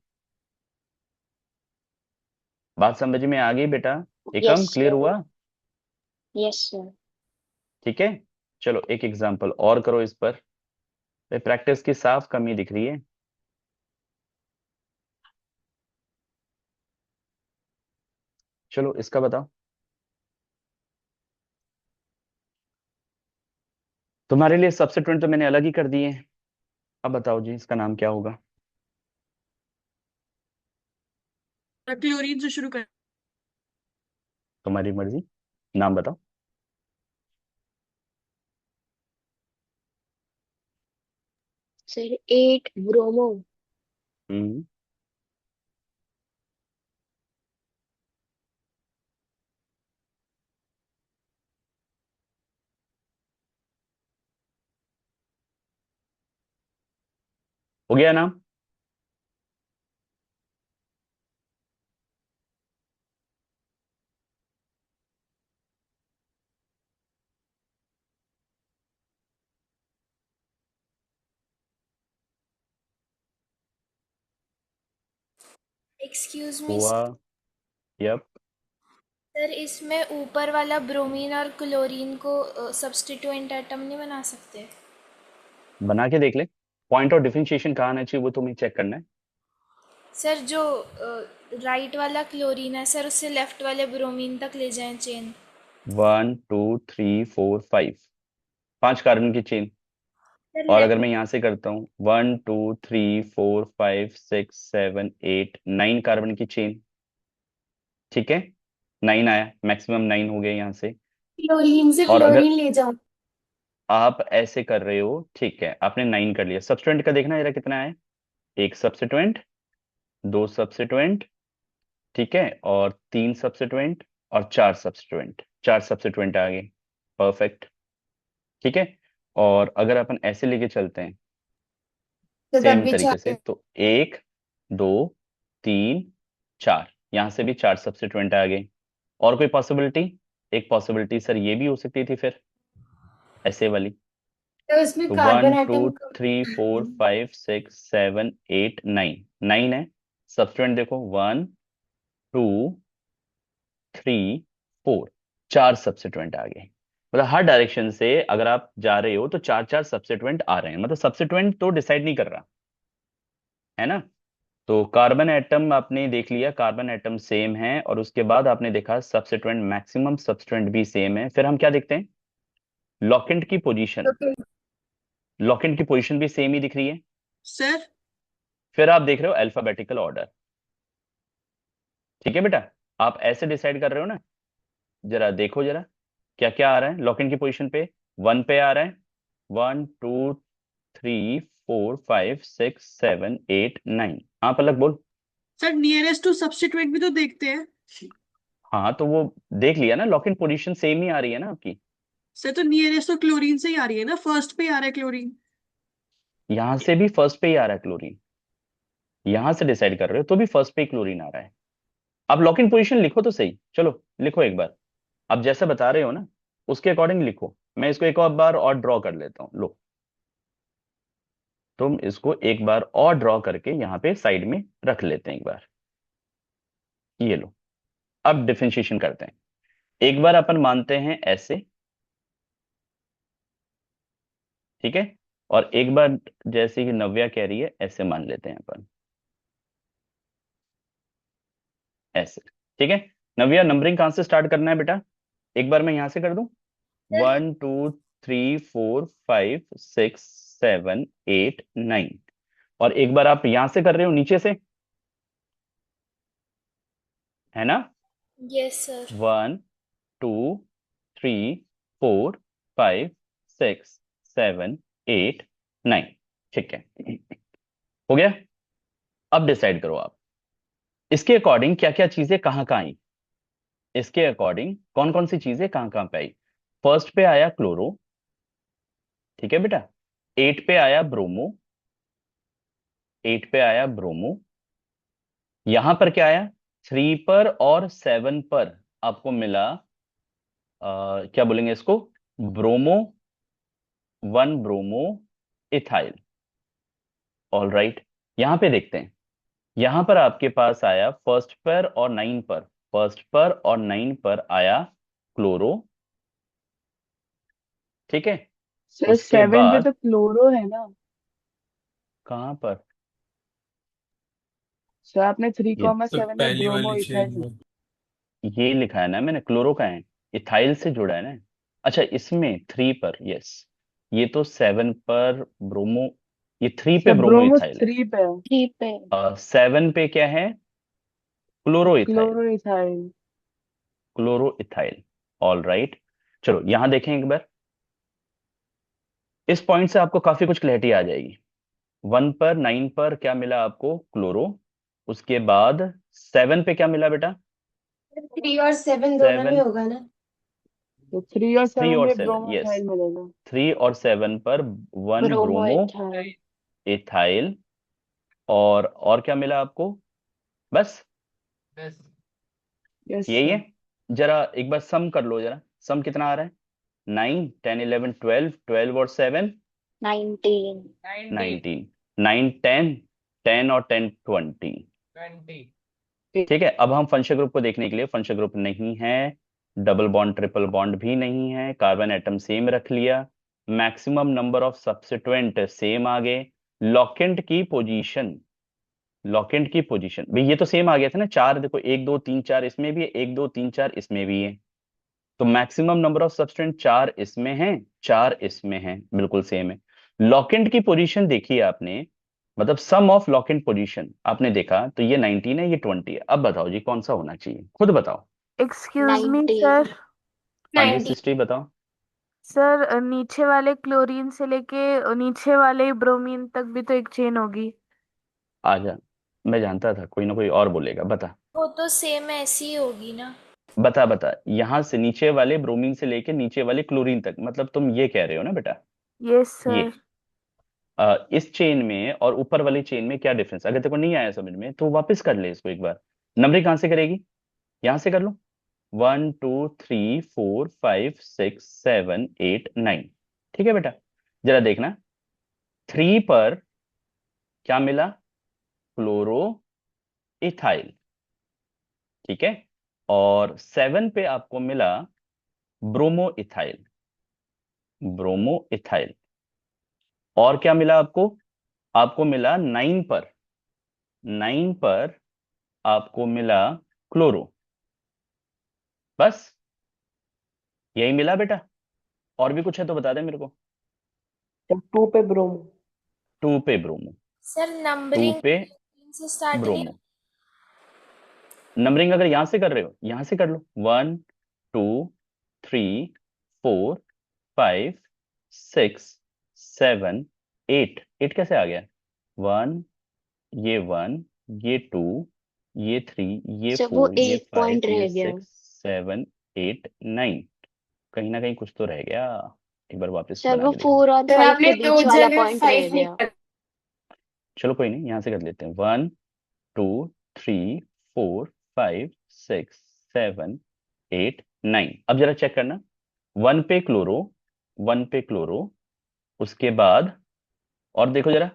बात समझ में आ गई बेटा? एकम यस क्लियर सर। हुआ? Yes sir. ठीक है, चलो एक एग्जांपल और करो इस पर। प्रैक्टिस की साफ कमी दिख रही है। चलो इसका बताओ। तुम्हारे लिए सब्स्टिट्यूएंट तो मैंने अलग ही कर दिए हैं। अब बताओ जी, इसका नाम क्या होगा? क्लोरीन से शुरू कर। तुम्हारी मर्जी, नाम बताओ। Sir 8 bromo. हम्म। हो गया नाम? एक्सक्यूज मी हुआ? यप। सर, इसमें ऊपर वाला ब्रोमीन और क्लोरीन को सब्स्टिट्यूएंट एटम नहीं बना सकते? बना के देख ले। पॉइंट ऑफ डिफरेंशिएशन कहाँ आना चाहिए वो तुम्हें चेक करना है। सर, जो राइट वाला क्लोरीन है सर, उससे लेफ्ट वाले ब्रोमीन तक ले जाएं चेन। 1 2 3 4 5, 5 कार्बन की चेन। सर और अगर लेफ्ट। मैं यहां से करता हूँ 1 2 3 4 5 6 7 8 9 कार्बन की चेन। ठीक है, 9 आया, मैक्सिमम 9 हो गए यहाँ से। क्लोरीन से और अगर फ्लोरीन ले जाओ। आप ऐसे कर रहे हो, ठीक है, आपने 9 कर लिया। सब्स्टिट्यूएंट का देखना जरा कितना है। एक सब्स्टिट्यूएंट, दो सब्स्टिट्यूएंट, ठीक है, और तीन सब्स्टिट्यूएंट और चार सब्स्टिट्यूएंट। चार सब्स्टिट्यूएंट आ गए, परफेक्ट। ठीक है, और अगर अपन ऐसे लेके चलते हैं तो तब सेम भी तरीके से, चार। तो एक, दो, तीन, चार, यहां से भी चार सब्स्टिट्यूएंट आ गए। और कोई पॉसिबिलिटी? एक पॉसिबिलिटी सर ये भी हो सकती थी फिर, ऐसे वाली। तो इसमें तो कार्बन 1 2 एटम 3 4 5 6 7 8 9, 9 है। सब्स्टिट्यूएंट देखो, 1 2 3 4, चार सब्स्टिट्यूएंट आ गए। मतलब हर डायरेक्शन से अगर आप जा रहे हो तो चार चार सब्स्टिट्यूएंट आ रहे हैं, मतलब सब्स्टिट्यूएंट तो डिसाइड नहीं कर रहा है ना। तो कार्बन एटम आपने देख लिया, कार्बन एटम सेम है, और उसके बाद आपने देखा सब्स्टिट्यूएंट, मैक्सिमम सब्स्टिट्यूएंट भी सेम है। फिर हम क्या देखते हैं? लॉकेंट की पोजीशन। लॉकेंट की पोजीशन भी सेम ही दिख रही है। सर फिर आप देख रहे हो अल्फाबेटिकल ऑर्डर। ठीक है बेटा, आप ऐसे डिसाइड कर रहे हो ना। जरा देखो जरा, क्या क्या आ रहा है लॉकेंट की पोजीशन पे। 1 पे आ रहा है 1 2 3 4 5 6 7 8 9। हाँ पलक बोल। सर नियरेस्ट टू सब्स्टिट्यूएंट भी तो देखते हैं। हाँ तो वो देख लिया ना, लॉकेंट पोजीशन सेम ही आ रही है ना आपकी। सर तो नियरेस्ट तो क्लोरीन से ही आ रही है ना, फर्स्ट पे ही आ रहा है क्लोरीन। यहां से भी फर्स्ट पे ही आ रहा है क्लोरीन। यहां से डिसाइड कर रहे हो तो भी फर्स्ट पे ही क्लोरीन आ रहा है। आप लॉक इन पोजीशन लिखो तो सही, चलो लिखो एक बार। आप जैसे बता रहे हो ना उसके अकॉर्डिंग लिखो। मैं इसको एक और बार और ड्रॉ कर लेता हूं, लो। तुम इसको एक बार और ड्रॉ करके यहाँ पे साइड में रख लेते हैं एक बार। ये लो, अब डिफरेंशिएशन करते हैं। एक बार अपन मानते हैं ऐसे, ठीक है, और एक बार जैसे कि नव्या कह रही है ऐसे मान लेते हैं अपन, ऐसे। ठीक है, नव्या नंबरिंग कहां से स्टार्ट करना है बेटा? एक बार मैं यहां से कर दूं, सर 1 2 3 4 5 6 7 8 9। और एक बार आप यहां से कर रहे हो नीचे से, है ना। Yes sir. 1 2 3 4 5 6 7 8 9। ठीक है, हो गया। अब डिसाइड करो आप इसके अकॉर्डिंग क्या क्या चीजें कहाँ कहाँ आई। इसके अकॉर्डिंग कौन कौन सी चीजें कहाँ कहाँ पे आई। फर्स्ट पे आया क्लोरो, ठीक है बेटा। 8 पे आया ब्रोमो, 8 पे आया ब्रोमो। यहां पर क्या आया? 3 पर और 7 पर आपको मिला क्या बोलेंगे इसको, bromo 1 bromo ethyl. All right, यहां पे देखते हैं। यहां पर आपके पास आया फर्स्ट पर और 9 पर, फर्स्ट पर और 9 पर आया क्लोरो। ठीक है, सर उसके 7 पे बाद तो क्लोरो है ना। कहां पर? सर आपने थ्री ये कॉमा तो सेवन में पहली ब्रोमो वाली चेन इथाइल। में। ये लिखा है ना मैंने, क्लोरो का है, इथाइल से जुड़ा है ना। अच्छा, इसमें 3 पर, यस, ये तो 7 पर ब्रोमो, ये 3 पे सर ब्रोमो ब्रोमो इथाइल है। 3 पे है। 3 पे। 7 पे क्या है? Chloro ethyl, chloro ethyl. Chloro ethyl. All right, चलो यहां देखें एक बार। इस पॉइंट से आपको काफी कुछ क्लैरिटी आ जाएगी। 1 पर 9 पर क्या मिला आपको? क्लोरो। उसके बाद 7 पे क्या मिला बेटा? 3 और 7 दोनों में 7, होगा ना। तो 3 और 3 7 और में 7, ब्रोमो यस, इथाइल मिलेगा। 3 और 7 पर 1 ब्रोमो ब्रोमो इथाइल। इथाइल। और क्या मिला आपको? बस बस। यस यही सर। है। जरा एक बार सम कर लो, जरा सम कितना आ रहा है? 9, 10, 11, 12, 12 और 7 19। 19, 9, 10, 10 और 10 20। 20। ठीक है, अब हम फंक्शन ग्रुप को देखने के लिए, फंक्शन ग्रुप नहीं है, डबल बॉन्ड ट्रिपल बॉन्ड भी नहीं है, कार्बन एटम सेम रख लिया, maximum number of substituent same आ गए, लॉकेंट की पोजीशन, लॉकेंट की पोजीशन भाई ये तो सेम आ गया था ना, 4 देखो, 1 2 3 4 इसमें भी है, 1 2 3 4 इसमें भी है, तो मैक्सिमम नंबर ऑफ सब्सटेंट 4 इसमें है, 4 इसमें है, बिल्कुल सेम है। लॉकेंट की पोजीशन देखिए आपने, मतलब सम ऑफ लॉकेंट पोजीशन आपने देखा, तो ये 19 है, ये 20 है। अब बताओ जी कौन सा होना चाहिए, खुद बताओ। Excuse me 19। सर। हाँ जी 90। सृष्टि बताओ। सर नीचे वाले क्लोरीन से लेके नीचे वाले ब्रोमीन तक भी तो एक चेन होगी। आजा, मैं जानता था कोई ना कोई और बोलेगा, बता वो तो सेम ऐसी ही होगी ना। बता बता, यहां से नीचे वाले ब्रोमीन से लेके नीचे वाले क्लोरीन तक, मतलब तुम ये कह रहे हो ना बेटा? यस ये सर। इस चेन में और ऊपर वाली चेन में क्या डिफरेंस, अगर तेरे को नहीं आया समझ में तो वापस कर ले इसको एक बार। नंबरिंग कहां से करेगी? यहां से कर लो। 1 2 3 4 5 6 7 8 9। ठीक है बेटा, जरा देखना, 3 पर क्या मिला? Chloro ethyl. ठीक है, और 7 पे आपको मिला ब्रोमो इथाइल, ब्रोमो इथाइल। और क्या मिला आपको? आपको मिला 9 पर, 9 पर आपको मिला क्लोरो। बस यही मिला बेटा, और भी कुछ है तो बता दे मेरे को। 2 पे ब्रोमो। 2 पे ब्रोमो, सर 2 नंबरिंग पे से स्टार्ट नहीं। ब्रोमो। नंबरिंग अगर यहां से कर रहे हो, यहां से कर लो, 1 2 3 4 5 6 7 8। 8 कैसे आ गया? 1, ये 1, ये 2, ये 3, ये सर वो 4, ये एक 5, पॉइंट ये रह गया। 6 7 8 9। कहीं ना कहीं कुछ तो रह गया, एक बार वापस सर बना वो के देखो। 4 और सर 5 आपने के दो बीच वाला जगह पॉइंट रह 5 गया। निकाला। चलो कोई नहीं, यहां से कर लेते हैं। 1 2 3 4 5 6 7 8 9। अब जरा चेक करना, 1 पे क्लोरो, 1 पे क्लोरो, उसके बाद और देखो जरा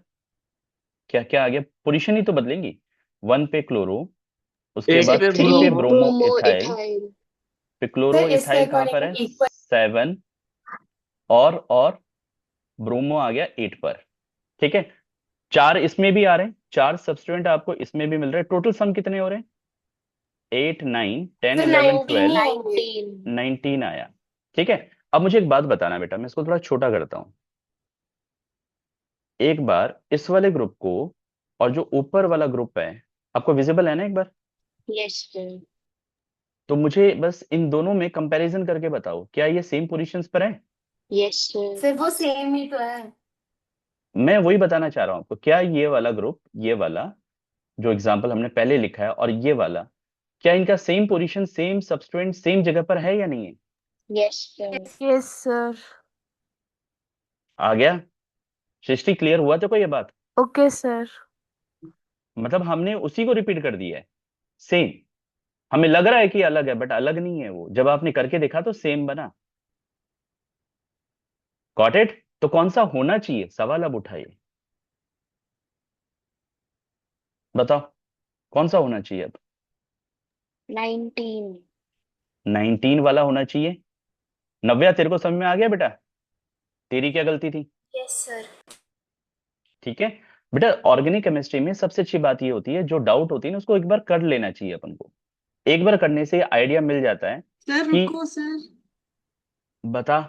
क्या क्या आ गया, पोजीशन ही तो बदलेंगी। 1 पे क्लोरो, उसके 8 बाद पे 3 पे bromo. Bromo bromo ethyl, ethyl. पे सर क्लोरो इसके इथाइल कहाँ पर है? According equal. 7, और ब्रोमो आ गया 8 पर। ठीक है, 4 इसमें भी आ रहे हैं, 4 सब्सटीट्यूएंट आपको इसमें भी मिल रहे हैं, टोटल सम कितने हो रहे हैं? 8 9 10 सर 11 19 ही 12 होंगे। 19। 19 आया। ठीक है, अब मुझे एक बात बताना बेटा, मैं इसको थोड़ा छोटा करता हूं। एक बार इस वाले ग्रुप को और जो ऊपर वाला ग्रुप है, आपको विजिबल है ना एक बार? Yes sir. तो मुझे बस इन दोनों में कंपैरिजन करके बताओ, क्या ये सेम पोजीशंस पर है? Yes sir. सर वो सेम ही तो है। मैं वही बताना चाह रहा हूं आपको, क्या ये वाला ग्रुप, ये वाला जो एग्जांपल हमने पहले लिखा है, और ये वाला, क्या इनका same position, same substituent same जगह पर है या नहीं है? Yes sir. Yes sir. आ गया? सृष्टि क्लियर हुआ तो कोई ये बात? Okay sir. मतलब हमने उसी को रिपीट कर दिया है, सेम। हमें लग रहा है कि अलग है, बट अलग नहीं है वो, जब आपने करके देखा तो सेम बना। Got it? तो कौन सा होना चाहिए, सवाल अब उठाइए, बताओ कौन सा होना चाहिए अब। 19। 19 वाला होना चाहिए। नव्या तेरे को समझ में आ गया बेटा, तेरी क्या गलती थी? Yes sir. ठीक है बेटा, ऑर्गेनिक केमिस्ट्री में सबसे अच्छी बात ये होती है, जो डाउट होती है ना उसको एक बार कर लेना चाहिए अपन को। एक बार करने से आइडिया मिल जाता है सर कि रुको सर। बता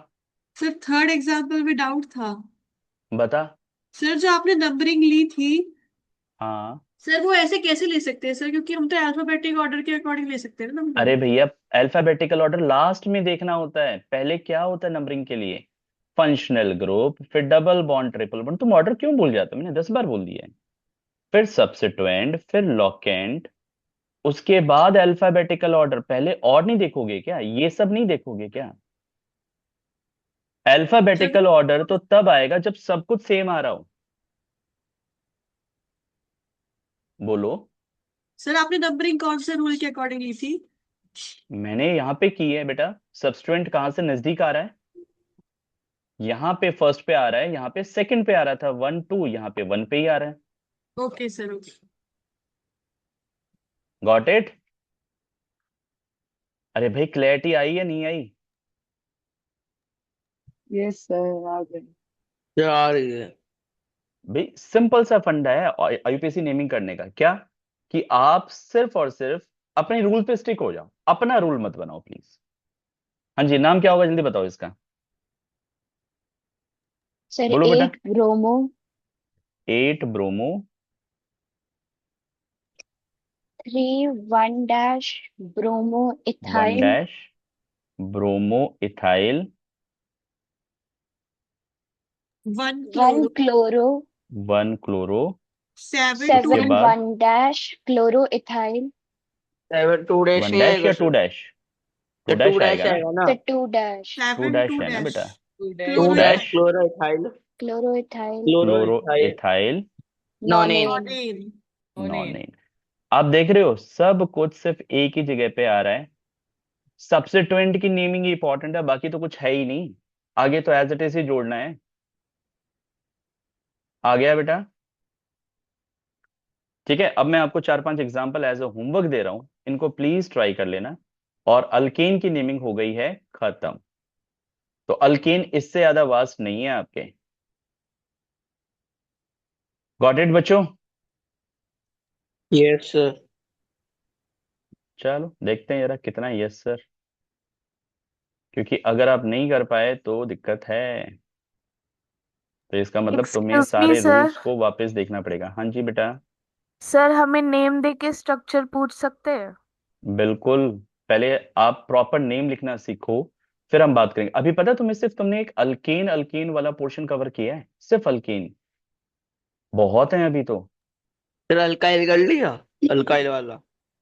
सर थर्ड एग्जाम्पल में डाउट था। बता। सर जो आपने नंबरिंग ली थी, हाँ सर वो ऐसे कैसे ले सकते हैं सर, क्योंकि हम तो अल्फाबेटिक ऑर्डर के अकॉर्डिंग ले सकते हैं ना अरे नंबर। भैया, अल्फाबेटिकल ऑर्डर लास्ट में देखना होता है, पहले क्या होता है नंबरिंग के लिए, फंक्शनल ग्रुप, फिर डबल बॉन्ड, ट्रिपल बॉन्ड। तुम ऑर्डर क्यों भूल जाते हो, मैंने 10 बार बोल दिया है। फिर सब्स्टिट्यूएंट, फिर लॉकेंट, उसके बाद अल्फाबेटिकल ऑर्डर। पहले और नहीं देखोगे क्या, ये सब नहीं देखोगे क्या? सर अल्फाबेटिकल ऑर्डर तो तब आएगा जब सब कुछ सेम आ रहा हो। बोलो। सर आपने नंबरिंग कौन से रूल के अकॉर्डिंग ली थी? मैंने यहाँ पे की है बेटा, सब्स्टिट्यूएंट कहाँ से नजदीक आ रहा है, यहाँ पे फर्स्ट पे आ रहा है, यहाँ पे सेकंड पे आ रहा था 1 2, यहाँ पे 1 पे ही आ रहा है। Okay sir okay. Got it? अरे भाई क्लैरिटी आई या नहीं आई? यस सर, आ गए आ रही है। भाई सिंपल सा फंडा है आईयूपीएसी नेमिंग करने का, क्या कि आप सिर्फ और सिर्फ अपने रूल पे स्टिक हो जाओ, अपना रूल मत बनाओ प्लीज। हाँ जी, नाम क्या होगा जल्दी बताओ इसका। सर बोलो बेटा। 8 bromo 8 bromo 3 1 dash bromo 1 ethyl dash bromo ethyl 1 1 chloro chloro 1 chloro 7 उसके 7 2 बाद 1 डैश क्लोरो इथाइल 7 2 डैश 1 नहीं डैश आएगा या 2 सर? डैश? 2 तो 2 डैश डैश आएगा ना, आएगा ना? सर 2 डैश 2 7 डैश 2 है ना डैश बेटा। 2 chloro dash dash chloro ethyl chloro ethyl chloro chloro ethyl ethyl nonane. Nonane. Nonane. आप देख रहे हो सब कुछ सिर्फ एक ही जगह पे आ रहा है। सब्स्टिट्यूएंट की नेमिंग इंपॉर्टेंट है, बाकी तो कुछ है ही नहीं, आगे तो एज इट इज ही जोड़ना है। आ गया बेटा? ठीक है, अब मैं आपको 4 5 एग्जांपल एज अ होमवर्क दे रहा हूं, इनको प्लीज ट्राई कर लेना। और अल्केन की नेमिंग हो गई है खत्म। तो अल्केन इससे ज्यादा वास्ट नहीं है आपके। गॉट इट बच्चों? Yes sir. चलो देखते हैं जरा कितना यस सर, क्योंकि अगर आप नहीं कर पाए तो दिक्कत है, तो इसका मतलब तुम्हें एक्सक्यूज मी सारे सर। रूल्स को वापस देखना पड़ेगा। हाँ जी बेटा। सर हमें नेम दे के स्ट्रक्चर पूछ सकते हैं? बिल्कुल, पहले आप प्रॉपर नेम लिखना सीखो, फिर हम बात करेंगे। अभी पता है तुम्हें, सिर्फ तुमने एक अल्केन अल्केन वाला पोर्शन कवर किया है, सिर्फ अल्केन, बहुत है अभी तो। सर अल्काइल कर लिया, अल्काइल वाला।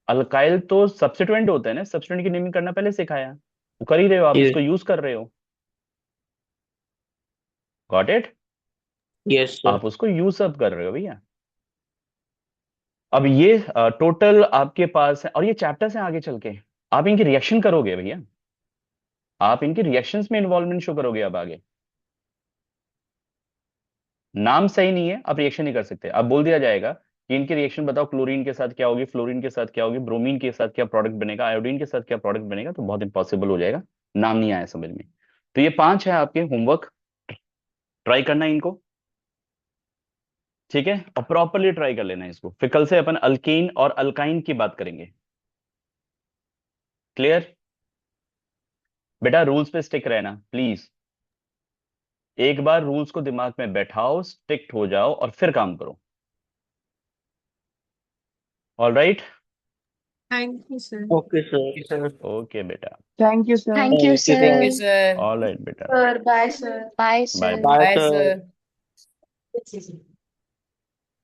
अल्काइल तो सब्स्टिट्यूएंट होता है ना, सब्स्टिट्यूएंट की नेमिंग करना पहले सिखाया, वो कर ही रहे हो आप, यस उसको यूज कर रहे हो। Got it? Yes sir. आप उसको यूज अप कर रहे हो भैया। अब ये टोटल आपके पास है, और ये चैप्टर से आगे चल के आप इनकी रिएक्शन करोगे भैया, आप इनकी रिएक्शंस में इन्वॉल्वमेंट शो करोगे अब आगे। नाम सही नहीं है, आप रिएक्शन नहीं कर सकते। अब बोल दिया जाएगा कि इनकी रिएक्शन बताओ, क्लोरीन के साथ क्या होगी, फ्लोरीन के साथ क्या होगी, ब्रोमीन के साथ क्या प्रोडक्ट बनेगा, आयोडीन के साथ क्या प्रोडक्ट बनेगा, तो बहुत इंपॉसिबल हो जाएगा, नाम नहीं आया समझ में। तो ये 5 है आपके होमवर्क, ट्राई करना है इनको, ठीक है, और प्रॉपरली ट्राई कर लेना है इसको। फिर कल से अपन अल्कीन और अल्काइन की बात करेंगे। क्लियर? बेटा रूल्स पे स्टिक रहना प्लीज, एक बार रूल्स को दिमाग में बैठाओ, स्टिक हो जाओ और फिर काम करो। All right? Thank you sir. Okay sir. Okay बेटा। Thank you sir. Thank you thank you sir. Sir. All right बेटा। Sir bye sir. Bye bye sir. Bye. Bye sir.